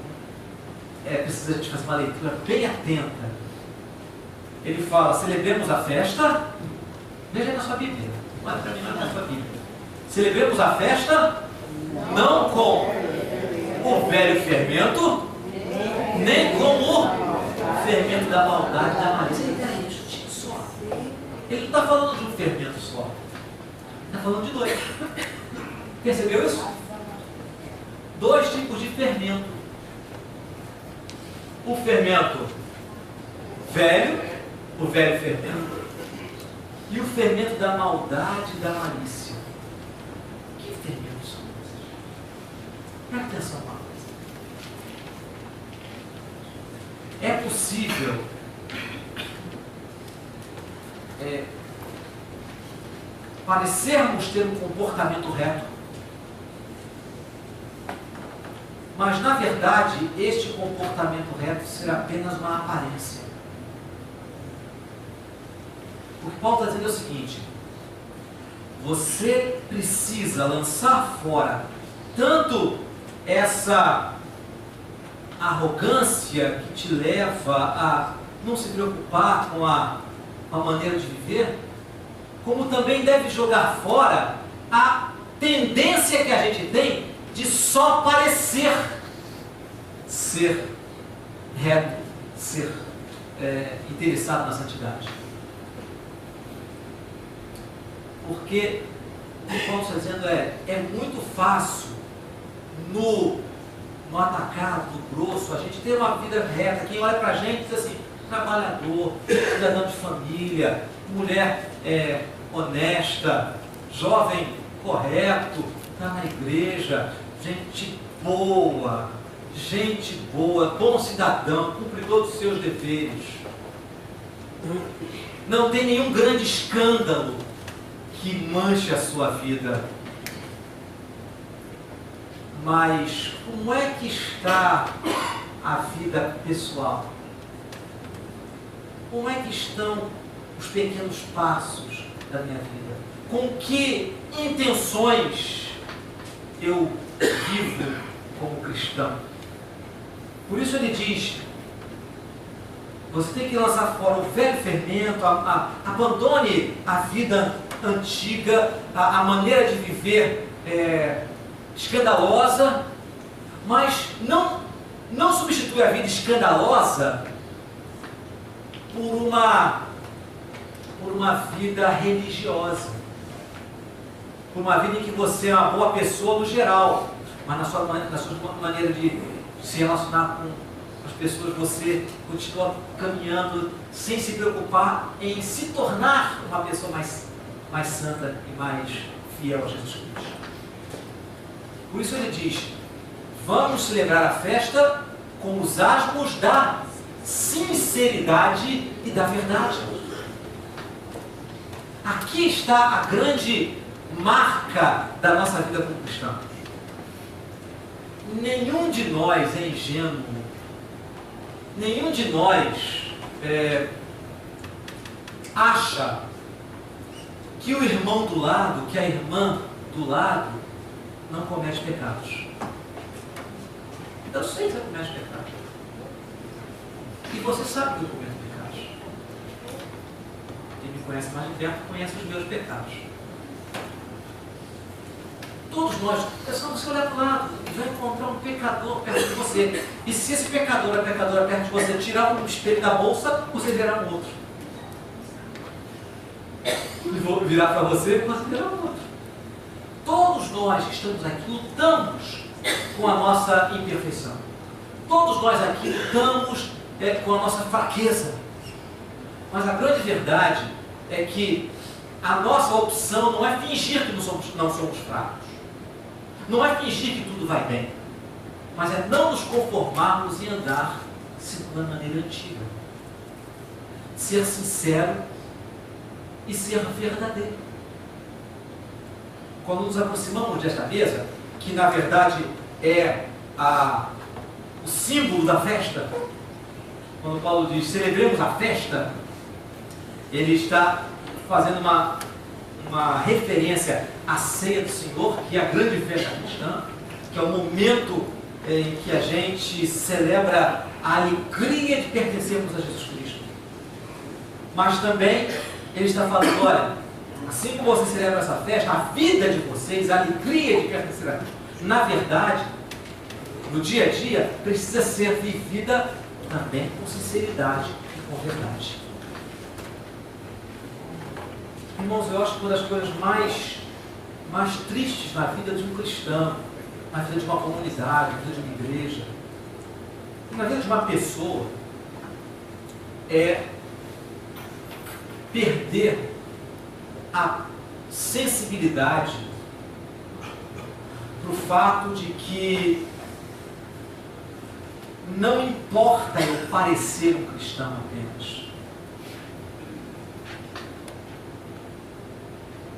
precisa a gente fazer uma leitura bem atenta. Ele fala, celebremos a festa, veja aí na sua Bíblia, olha para mim na sua Bíblia. Celebremos a festa não com o velho fermento, nem com o fermento da maldade, da malícia. Peraí, deixa eu te só. Ele não está falando de um fermento só, está falando de dois. Percebeu isso? Dois tipos de fermento. O fermento velho, o velho fermento, e o fermento da maldade e da malícia. Que fermentos são esses? Presta atenção uma coisa. É possível parecermos ter um comportamento reto, mas na verdade este comportamento reto será apenas uma aparência. O que Paulo está dizendo é o seguinte: você precisa lançar fora tanto essa arrogância que te leva a não se preocupar com a maneira de viver, como também deve jogar fora a tendência que a gente tem de só parecer ser reto, ser interessado na santidade. Porque o que Paulo está dizendo é muito fácil no atacado, no grosso, a gente ter uma vida reta. Quem olha para a gente diz assim, trabalhador, cidadão de família, mulher honesta, jovem correto, está na igreja, gente boa, bom cidadão, cumpre todos os seus deveres. Não tem nenhum grande escândalo que manche a sua vida. Mas como é que está a vida pessoal? Como é que estão os pequenos passos da minha vida? Com que intenções eu vivo como cristão? Por isso ele diz, você tem que lançar fora o velho fermento, abandone a vida antiga, a maneira de viver escandalosa, mas não substitui a vida escandalosa por uma vida religiosa, por uma vida em que você é uma boa pessoa no geral, mas na sua maneira de se relacionar com as pessoas, você continua caminhando sem se preocupar em se tornar uma pessoa mais santa e mais fiel a Jesus Cristo. Por isso ele diz, vamos celebrar a festa com os asmos da sinceridade e da verdade. Aqui está a grande marca da nossa vida como cristãos. Nenhum de nós é ingênuo, nenhum de nós acha que o irmão do lado, que a irmã do lado não comete pecados. Eu sei que eu cometo pecados. E você sabe que eu cometo pecados. Quem me conhece mais de perto conhece os meus pecados. Todos nós, é só você olhar para o lado e vai encontrar um pecador perto de você. E se esse pecador, a pecadora perto de você, tirar um espelho da bolsa, você verá um outro. E vou virar para você, você verá um outro. Todos nós que estamos aqui lutamos com a nossa imperfeição. Todos nós aqui lutamos com a nossa fraqueza. Mas a grande verdade é que a nossa opção não é fingir que não somos fracos. Não é fingir que tudo vai bem. Mas é não nos conformarmos em andar segundo a maneira antiga. Ser sincero e ser verdadeiro. Quando nos aproximamos desta mesa, que na verdade é o símbolo da festa, quando Paulo diz celebremos a festa, ele está fazendo uma referência à ceia do Senhor, que é a grande festa cristã, que é o momento em que a gente celebra a alegria de pertencermos a Jesus Cristo. Mas também ele está falando, olha, assim como você celebra essa festa, a vida de vocês, a alegria de pertencer a Cristo, na verdade, no dia a dia, precisa ser vivida também com sinceridade e com verdade. Irmãos, eu acho que uma das coisas mais tristes na vida de um cristão, na vida de uma comunidade, na vida de uma igreja, na vida de uma pessoa, é perder a sensibilidade para o fato de que não importa eu parecer um cristão apenas.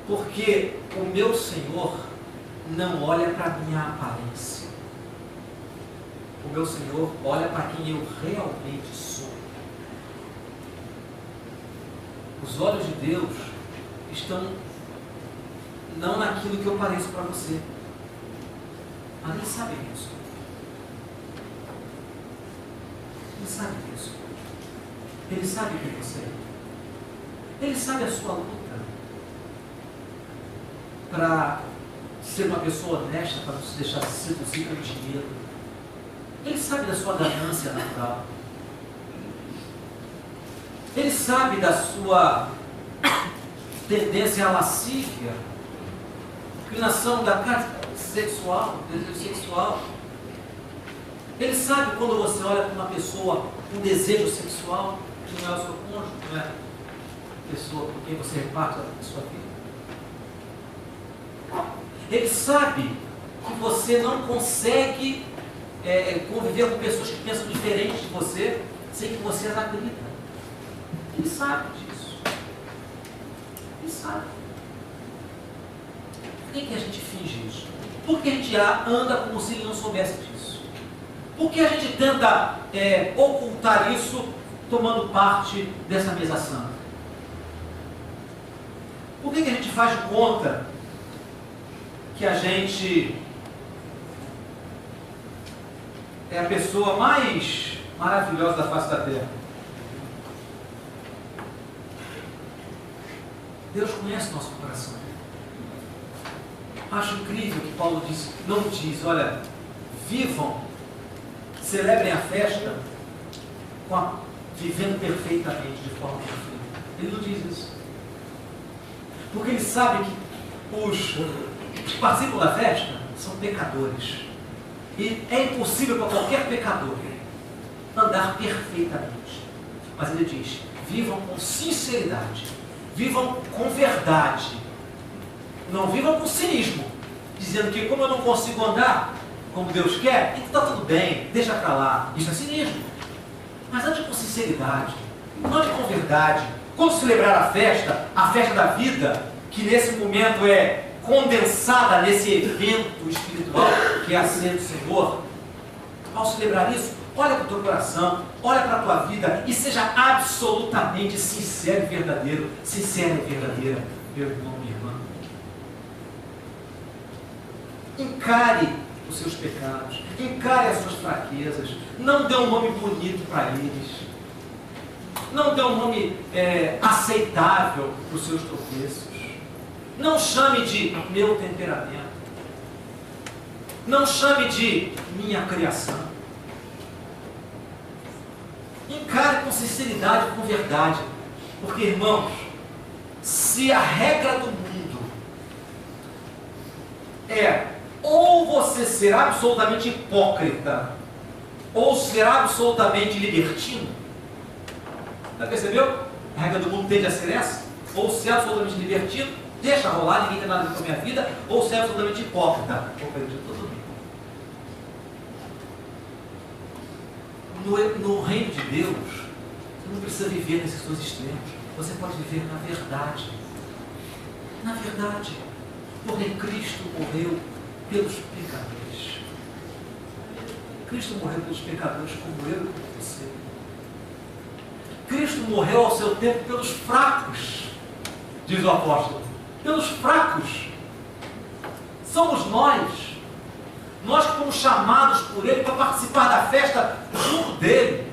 Porque o meu Senhor não olha para a minha aparência. O meu Senhor olha para quem eu realmente sou. Os olhos de Deus estão não naquilo que eu pareço para você, mas Ele sabe quem eu sou. Ele sabe quem eu sou. Ele sabe quem você é. Ele sabe a sua luta para ser uma pessoa honesta, para não se deixar seduzir pelo dinheiro. Ele sabe da sua ganância natural. Ele sabe da sua tendência à lascívia, inclinação da carne sexual, desejo sexual. Ele sabe quando você olha para uma pessoa com desejo sexual, que não é o seu cônjuge, não é a pessoa com quem você reparte a sua vida. Ele sabe que você não consegue conviver com pessoas que pensam diferente de você, sem que você as agrida. Ele sabe disso. Ele sabe. Por que a gente finge isso? Por que a gente anda como se ele não soubesse disso? Por que a gente tenta ocultar isso tomando parte dessa mesa santa? Por que a gente faz de conta que a gente é a pessoa mais maravilhosa da face da terra? Deus conhece o nosso coração. Acho incrível que Paulo não diz, olha, vivam, celebrem a festa vivendo perfeitamente, de forma perfeita. Ele não diz isso. Porque ele sabe que os que participam da festa são pecadores. E é impossível para qualquer pecador andar perfeitamente. Mas ele diz, vivam com sinceridade, vivam com verdade. Não vivam com cinismo, dizendo que como eu não consigo andar como Deus quer, então está tudo bem, deixa para lá. Isso é cinismo. Mas ande com sinceridade, ande com verdade. Quando celebrar a festa da vida, que nesse momento é condensada nesse evento espiritual que é a ceia do Senhor, ao celebrar isso, olha para o teu coração, olha para a tua vida e seja absolutamente sincero e verdadeiro, sincera e verdadeira, meu irmão, minha irmã. Encare os seus pecados, encare as suas fraquezas, não dê um nome bonito para eles, não dê um nome aceitável para os seus tropeços, não chame de meu temperamento, não chame de minha criação. Encare com sinceridade, com verdade, porque, irmãos, se a regra do mundo é ou você ser absolutamente hipócrita, ou ser absolutamente libertino, já percebeu? A regra do mundo tende a ser essa. ou ser absolutamente divertido, deixa rolar, ninguém tem nada a ver com a minha vida, ou ser absolutamente hipócrita. Vou perder todo mundo. No reino de Deus, você não precisa viver nesses dois extremos. Você pode viver na verdade. Na verdade. Porque Cristo morreu pelos pecadores. Cristo morreu pelos pecadores como eu e como você. Cristo morreu ao seu tempo pelos fracos, diz o apóstolo. Pelos fracos. Somos nós. Nós que fomos chamados por Ele para participar da festa junto dEle.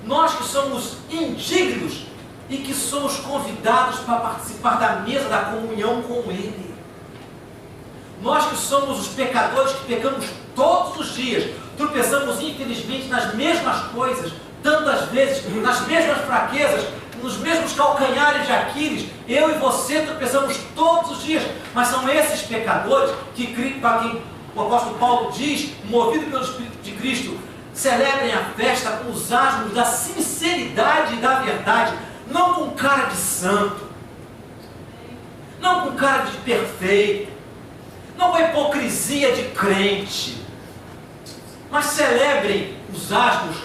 Nós que somos indignos e que somos convidados para participar da mesa da comunhão com Ele. Nós que somos os pecadores que pecamos todos os dias, tropeçamos infelizmente nas mesmas coisas, tantas vezes, nas mesmas fraquezas, nos mesmos calcanhares de Aquiles. Eu e você tropeçamos todos os dias, mas são esses pecadores para quem o apóstolo Paulo diz, movido pelo Espírito de Cristo, celebrem a festa com os asmos da sinceridade e da verdade, não com cara de santo, não com cara de perfeito, não com a hipocrisia de crente, mas celebrem os asmos,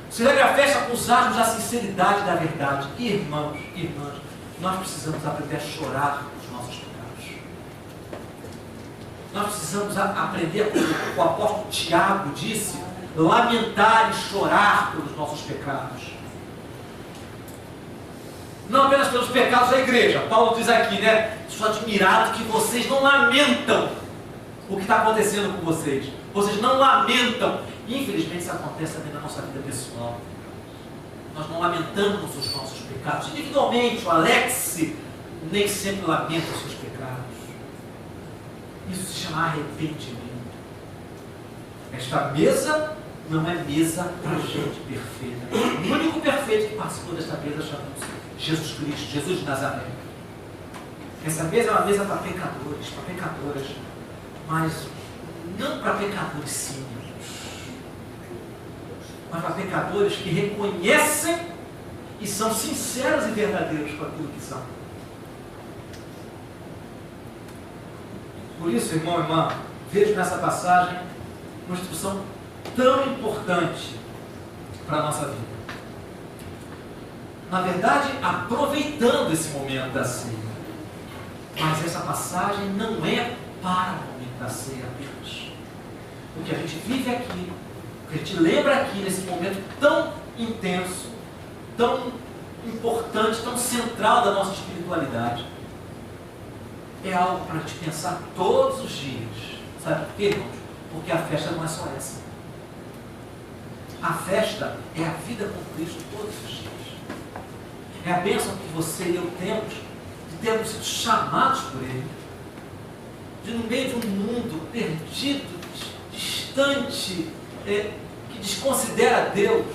celebrem a festa com os asmos da sinceridade e da verdade. Irmãos, irmãs, nós precisamos aprender a chorar os nossos pecados. Nós precisamos aprender, como o apóstolo Tiago disse, lamentar e chorar pelos nossos pecados. Não apenas pelos pecados da igreja. Paulo diz aqui, né? Estou admirado que vocês não lamentam o que está acontecendo com vocês. Vocês não lamentam. Infelizmente isso acontece também na nossa vida pessoal. Nós não lamentamos os nossos pecados. Individualmente, o Alex nem sempre lamenta os seus pecados. Isso se chama arrependimento. Esta mesa não é mesa para gente perfeita. O único perfeito que participou desta mesa chama-se Jesus Cristo, Jesus de Nazaré. Essa mesa é uma mesa para pecadores, para pecadoras, mas não para pecadores cínicos, mas para pecadores que reconhecem e são sinceros e verdadeiros com aquilo que são. Por isso, irmão e irmã, vejo nessa passagem uma instrução tão importante para a nossa vida. Na verdade, aproveitando esse momento da ceia. Mas essa passagem não é para o momento da ceia apenas. O que a gente vive aqui, o que a gente lembra aqui nesse momento tão intenso, tão importante, tão central da nossa espiritualidade, é algo para a gente pensar todos os dias. Sabe por quê, irmãos? Porque a festa não é só essa. A festa é a vida com Cristo todos os dias. É a bênção que você e eu temos, de termos sido chamados por Ele, de no meio de um mundo perdido, distante, que desconsidera Deus,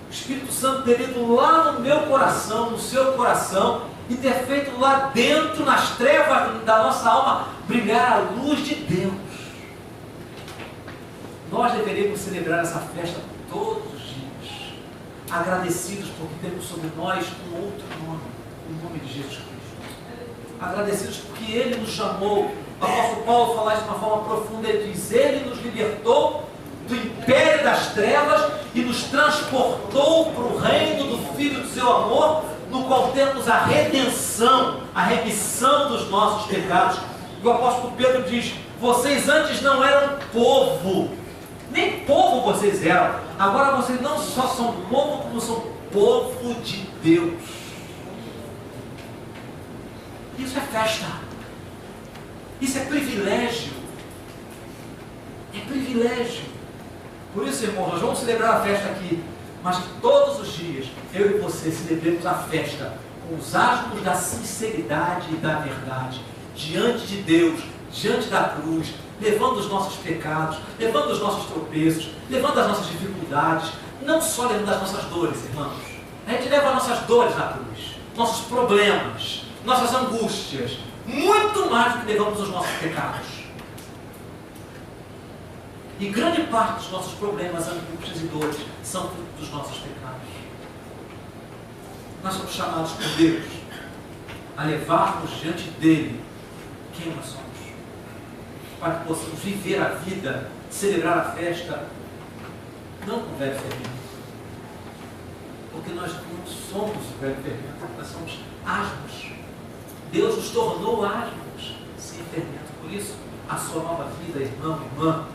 o Espírito Santo ter ido lá no meu coração, no seu coração, e ter feito lá dentro, nas trevas da nossa alma, brilhar a luz de Deus. Nós deveríamos celebrar essa festa todos os dias, agradecidos porque temos sobre nós um outro nome, o nome de Jesus Cristo. Agradecidos porque Ele nos chamou. O apóstolo Paulo fala isso de uma forma profunda. Ele diz: Ele nos libertou do império das trevas e nos transportou para o reino do Filho do seu amor, no qual temos a redenção, a remissão dos nossos pecados. E o apóstolo Pedro diz: vocês antes não eram povo, nem povo vocês eram, agora vocês não só são povo, como são povo de Deus. Isso é festa, isso é privilégio, é privilégio. Por isso, irmãos, nós vamos celebrar a festa aqui, mas que todos os dias eu e você celebremos a festa com os asmos da sinceridade e da verdade, diante de Deus, diante da cruz, levando os nossos pecados, levando os nossos tropeços, levando as nossas dificuldades, não só levando as nossas dores, irmãos. A gente leva as nossas dores na cruz, nossos problemas, nossas angústias, muito mais do que levamos os nossos pecados. E grande parte dos nossos problemas, angústias e dores são fruto dos nossos pecados. Nós somos chamados por Deus a levarmos diante dele quem nós somos, para que possamos viver a vida, celebrar a festa, não com o velho fermento, porque nós não somos o velho fermento, nós somos asmos. Deus nos tornou asmos sem fermento. Por isso, a sua nova vida, irmão, irmã,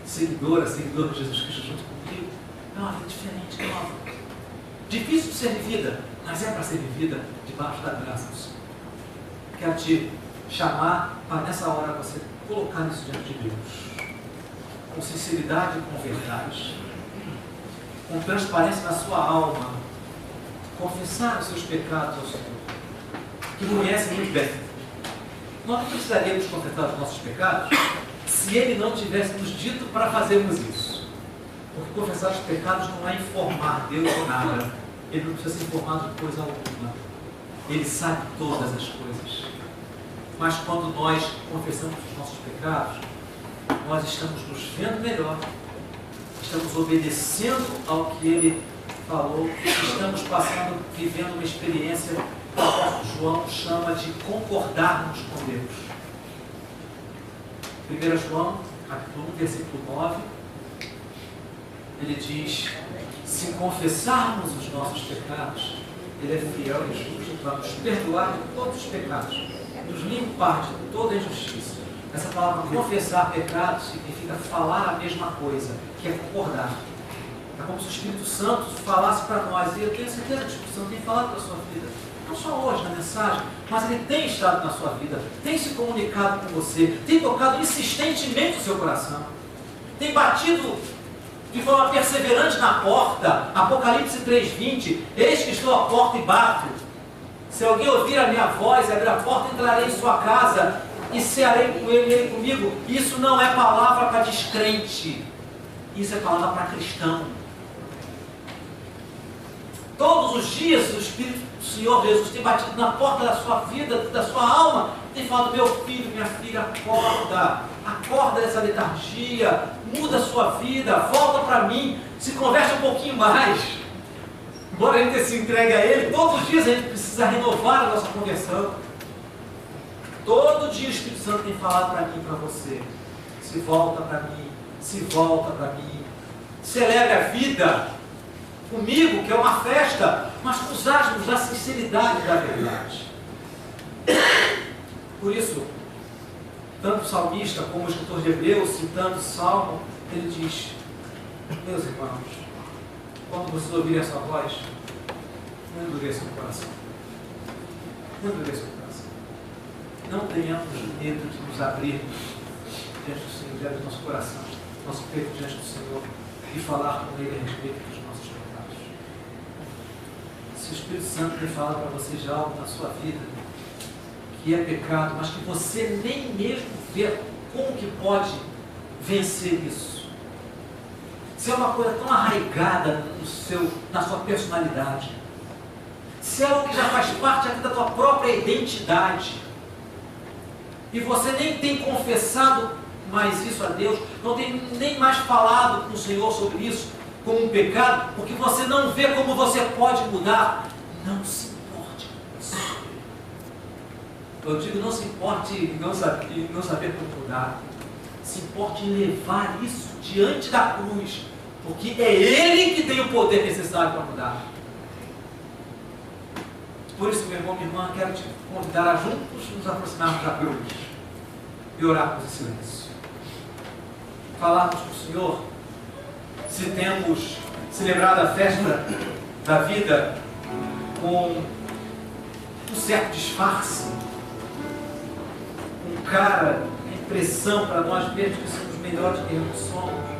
seguidor de Jesus Cristo junto comigo, é uma vida diferente, nova. Difícil de ser vivida, mas é para ser vivida debaixo da graça do Senhor. Quero te chamar para nessa hora você colocar isso diante de Deus, com sinceridade e com verdade, com transparência na sua alma, confessar os seus pecados ao Senhor, que conhece muito bem. Nós não precisaríamos confessar os nossos pecados se Ele não tivesse nos dito para fazermos isso. Porque confessar os pecados não é informar Deus ou nada. Ele não precisa ser informado de coisa alguma. Ele sabe todas as coisas. Mas quando nós confessamos os nossos pecados, nós estamos nos vendo melhor, estamos obedecendo ao que Ele falou, estamos vivendo uma experiência que o apóstolo João chama de concordarmos com Deus. 1 João, capítulo 1, versículo 9, ele diz: se confessarmos os nossos pecados, Ele é fiel e justo para nos perdoar de todos os pecados, nos limpar de toda a injustiça. Essa palavra confessar pecados significa falar a mesma coisa, que é concordar. É como se o Espírito Santo falasse para nós, e eu tenho certeza que o Espírito Santo tem falado para a sua vida, não só hoje na mensagem, mas ele tem estado na sua vida, tem se comunicado com você, tem tocado insistentemente o seu coração, tem batido de forma perseverante na porta. Apocalipse 3:20, eis que estou à porta e bato. Se alguém ouvir a minha voz e abrir a porta, entrarei em sua casa e cearei com ele e ele comigo. Isso não é palavra para descrente, isso é palavra para cristão. Todos os dias o Espírito do Senhor Jesus tem batido na porta da sua vida, da sua alma, tem falado: meu filho, minha filha, acorda dessa letargia, muda a sua vida, volta para mim, se converte um pouquinho mais. Embora a gente se entregue a Ele, todos os dias a gente precisa renovar a nossa conversão. Todo dia o Espírito Santo tem falado para mim e para você: se volta para mim, se volta para mim, celebre a vida comigo, que é uma festa, mas com os asmos da sinceridade e da verdade. Por isso, tanto o salmista como o escritor de Hebreus, citando o Salmo, ele diz: meus irmãos, quando vocês ouvirem essa voz, não endureçam o coração. Não endureçam o coração. Não tenhamos medo de nos abrir diante do Senhor, diante do nosso coração, nosso peito diante do Senhor, e falar com Ele a respeito dos nossos pecados. Se o Espírito Santo tem falado para você de algo na sua vida que é pecado, mas que você nem mesmo vê como que pode vencer isso, se é uma coisa tão arraigada na sua personalidade, se é algo que já faz parte aqui da tua própria identidade, e você nem tem confessado mais isso a Deus, não tem nem mais falado com o Senhor sobre isso como um pecado, porque você não vê como você pode mudar, não se importe com isso. Eu digo, não se importe em não saber como mudar, se importe em levar isso diante da cruz, porque é Ele que tem o poder necessário para mudar. Por isso, meu irmão, minha irmã, quero te convidar a juntos nos aproximarmos da cruz e orarmos em silêncio. Falarmos com o Senhor se temos celebrado a festa da vida com um certo disfarce, com cara, a impressão para nós mesmos que somos melhores do que realmente somos.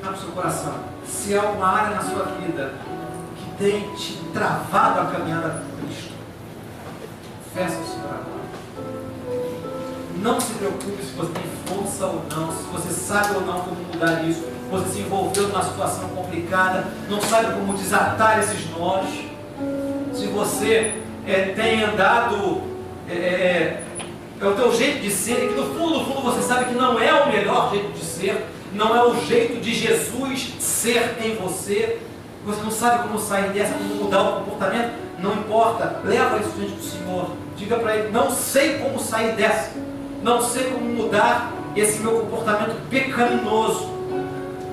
Abre o seu coração. Se há uma área na sua vida que tem te travado a caminhada com Cristo, confessa o Senhor agora. Não se preocupe se você tem força ou não, se você sabe ou não como mudar isso, se você se envolveu numa situação complicada, não sabe como desatar esses nós, se você tem andado, é o teu jeito de ser, e que no fundo você sabe que não é o melhor jeito de ser, não é o jeito de Jesus ser em você, você não sabe como sair dessa, como mudar o comportamento, não importa, leva isso diante do Senhor. Diga para Ele, não sei como sair dessa, não sei como mudar esse meu comportamento pecaminoso,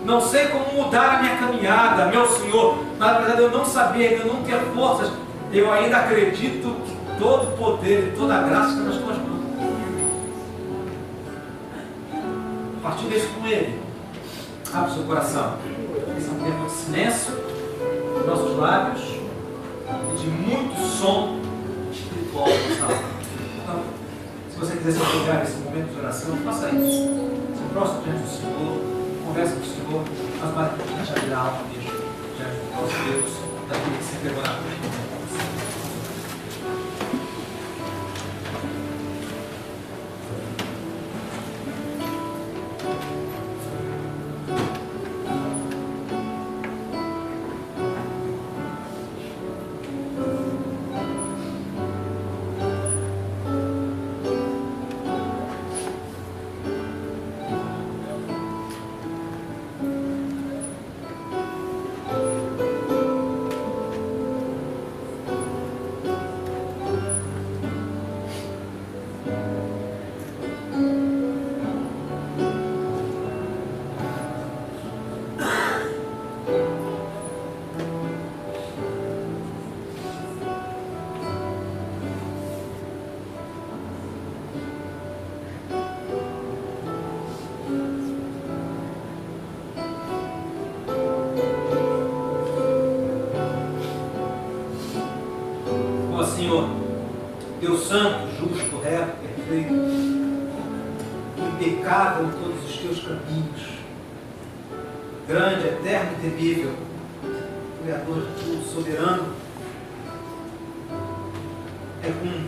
não sei como mudar a minha caminhada, meu Senhor. Na verdade, eu não saber, eu não ter forças, eu ainda acredito que todo o poder e toda a graça está nas tuas mãos. Partilhe isso com Ele. Abre o seu coração. Esse é um tempo de silêncio nos nossos lábios e de muito som espiritual na nossa alma. Então, se você quiser se apoiar nesse momento de oração, faça isso. Se prostre diante do Senhor, converse com o Senhor, mas mais importante é abrir a alma mesmo diante do nosso Deus, daquele que se entregou na cruz. Senhor, Deus santo, justo, reto, perfeito, impecável em todos os teus caminhos, grande, eterno e temível, Criador de tudo, soberano. É com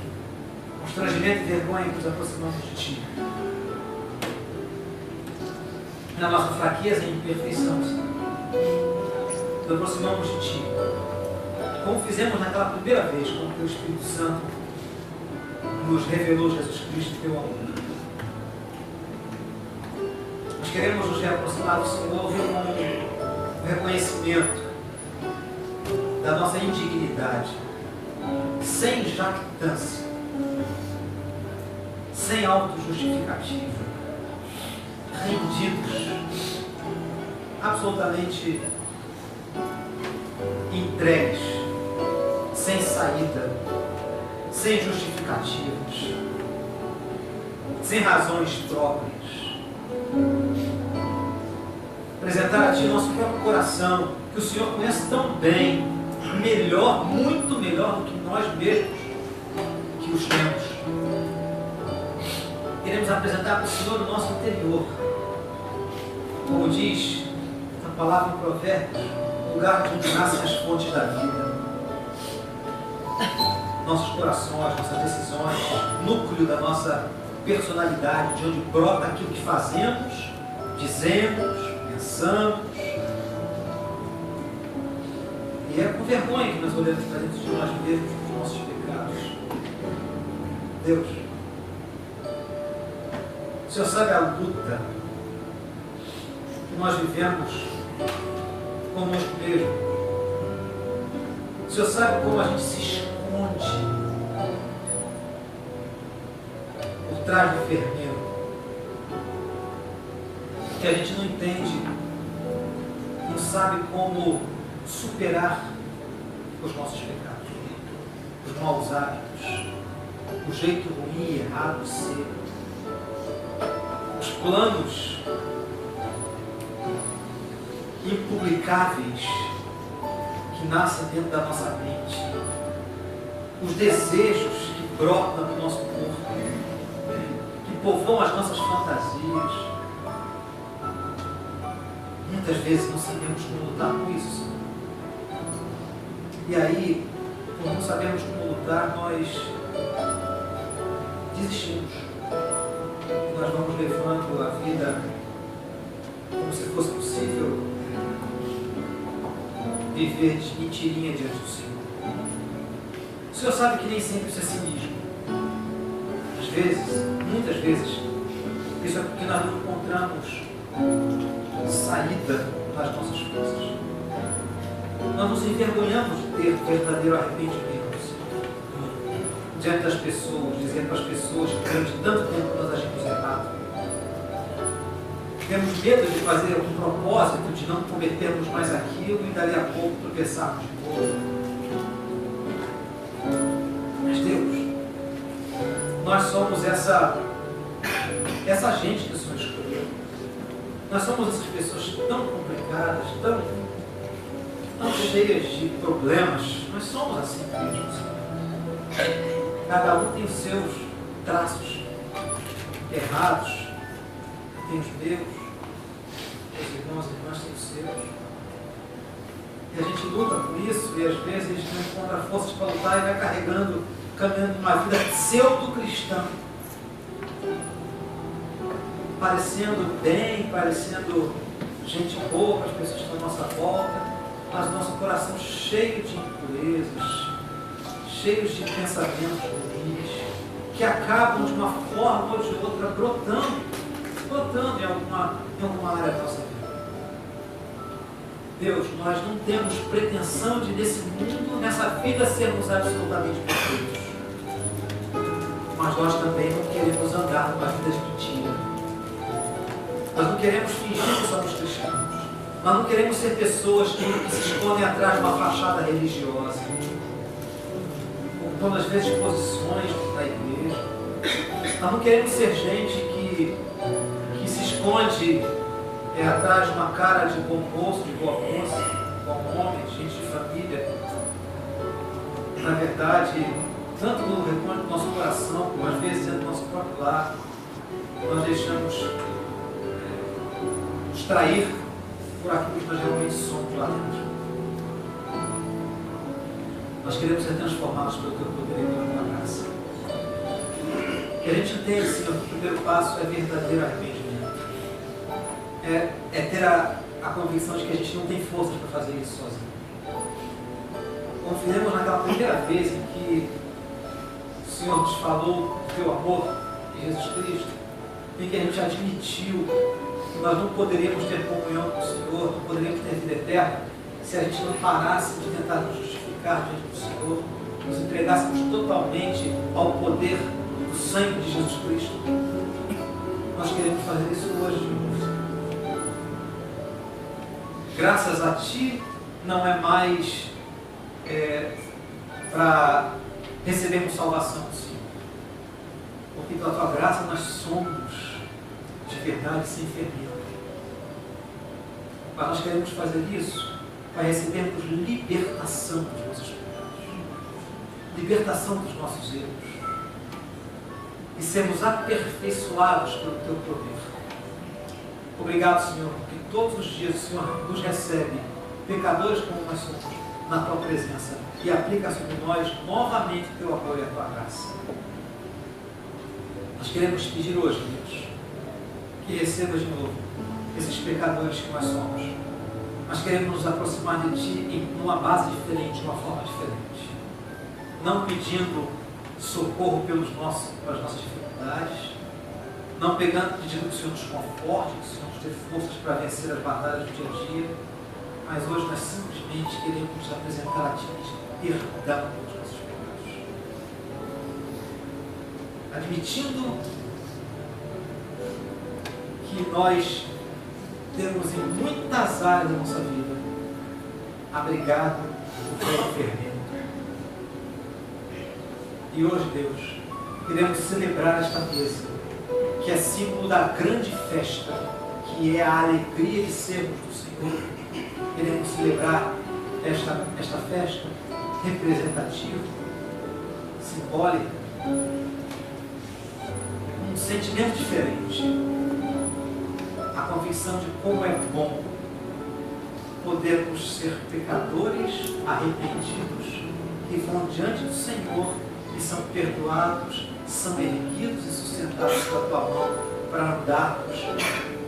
constrangimento e vergonha que nos aproximamos de Ti. Na nossa fraqueza e imperfeição, Senhor, nos aproximamos de Ti. Como fizemos naquela primeira vez, quando o Teu Espírito Santo nos revelou Jesus Cristo e Teu amor. Nós queremos nos reaproximar do Senhor com o reconhecimento da nossa indignidade, sem jactância, sem autojustificativa, rendidos, absolutamente entregues, sem saída, sem justificativas, sem razões próprias. Apresentar a Ti nosso próprio coração, que o Senhor conhece tão bem, melhor, muito melhor do que nós mesmos que os temos. Queremos apresentar para o Senhor o nosso interior. Como diz a palavra em Provérbios, lugar de onde nascem as fontes da vida. Nossos corações, nossas decisões, núcleo da nossa personalidade, de onde brota aquilo que fazemos, dizemos, pensamos. E é com vergonha que nós olhamos para dentro de nós mesmos, os nossos pecados. Deus, o Senhor sabe a luta que nós vivemos conosco mesmo. O Senhor sabe como a gente se esconde por trás do fermento, que a gente não entende, não sabe como superar os nossos pecados, os maus hábitos, o jeito ruim e errado de ser, os planos impublicáveis que nascem dentro da nossa mente, os desejos que brotam do nosso corpo, que povoam as nossas fantasias. Muitas vezes não sabemos como lutar com isso. E aí, por não sabermos como lutar, nós desistimos. E nós vamos levando a vida como se fosse possível viver de mentirinha diante do Senhor. O Senhor sabe que nem sempre isso é cinismo. Às vezes, muitas vezes, isso é porque nós não encontramos saída das nossas forças. Nós nos envergonhamos de ter verdadeiro arrependimento, Senhor, diante das pessoas, dizendo para as pessoas que durante tanto tempo nós agimos errado. Temos medo de fazer um propósito de não cometermos mais aquilo e dali a pouco tropeçarmos de novo. Mas Deus, nós somos essa gente que o Senhor escolheu. Nós somos essas pessoas tão complicadas, tão cheias de problemas. Nós somos assim mesmo. Cada um tem os seus traços errados. Tem os meus irmãos e irmãs têm os seus. E a gente luta por isso e às vezes não encontra forças para lutar e vai carregando, caminhando uma vida pseudo-cristã. Parecendo bem, parecendo gente boa para as pessoas que estão à nossa volta, mas nosso coração cheio de impurezas, cheios de pensamentos ruins, que acabam de uma forma ou de outra brotando em alguma área da nossa vida. Deus, nós não temos pretensão de nesse mundo, nessa vida, sermos absolutamente perfeitos. Mas nós também não queremos andar numa vida de mentira. Nós não queremos fingir que somos cristãos. Nós não queremos ser pessoas que se escondem atrás de uma fachada religiosa, ocupando às vezes posições na igreja. Nós não queremos ser gente que se esconde atrás de uma cara de bom moço, de boa moça, bom homem, gente de família. Na verdade, tanto no retorno do nosso coração, como às vezes dentro do nosso próprio lar, nós deixamos nos trair por aquilo que nós realmente somos lá dentro. Nós queremos ser transformados pelo Teu poder e pela Tua graça. Que a gente entende, Senhor, que o primeiro passo é verdadeiro arrependimento. É ter a convicção de que a gente não tem forças para fazer isso sozinho. Confiemos naquela primeira vez em que o Senhor nos falou do Teu amor em Jesus Cristo, em que a gente admitiu que nós não poderíamos ter comunhão com o Senhor, não poderíamos ter vida eterna, se a gente não parasse de tentar nos justificar diante do Senhor, nos entregássemos totalmente ao poder do sangue de Jesus Cristo. Nós queremos fazer isso hoje, irmãos. Graças a Ti, não é mais para recebermos salvação do Senhor. Porque pela Tua graça nós somos de verdade sem fermento. Mas nós queremos fazer isso para recebermos libertação dos nossos pecados, libertação dos nossos erros e sermos aperfeiçoados pelo Teu poder. Obrigado, Senhor, porque todos os dias o Senhor nos recebe, pecadores como nós somos, na Tua presença e aplica sobre nós novamente o Teu apoio e a Tua graça. Nós queremos pedir hoje, Deus, que receba de novo esses pecadores que nós somos. Nós queremos nos aproximar de Ti em uma base diferente, de uma forma diferente. Não pedindo socorro pelas nossas dificuldades, não pedindo que o Senhor nos conforte, que o Senhor nos dê forças para vencer as batalhas do dia a dia, mas hoje nós simplesmente queremos nos apresentar a Ti e pedir perdão pelos nossos pecados. Admitindo que nós temos em muitas áreas da nossa vida abrigado o velho fermento. E hoje, Deus, queremos celebrar esta mesa, que é símbolo da grande festa, que é a alegria de sermos do Senhor. Queremos celebrar esta festa representativa, simbólica, com um sentimento diferente. A convicção de como é bom podermos ser pecadores arrependidos que vão diante do Senhor e são perdoados, são erguidos e sustentados pela Tua mão para andarmos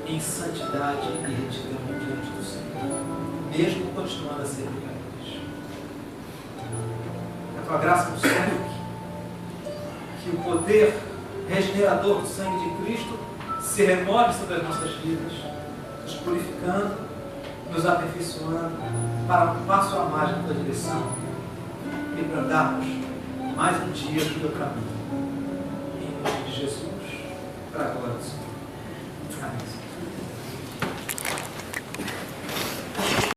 em santidade e retidão diante do Senhor, mesmo continuando a ser pecadores. A Tua graça nos sangue, que o poder regenerador do sangue de Cristo se remove sobre as nossas vidas, nos purificando, nos aperfeiçoando para um passo a mais na tua direção e para darmos mais um dia do teu caminho. Em nome de Jesus, para a glória do Senhor. Amém.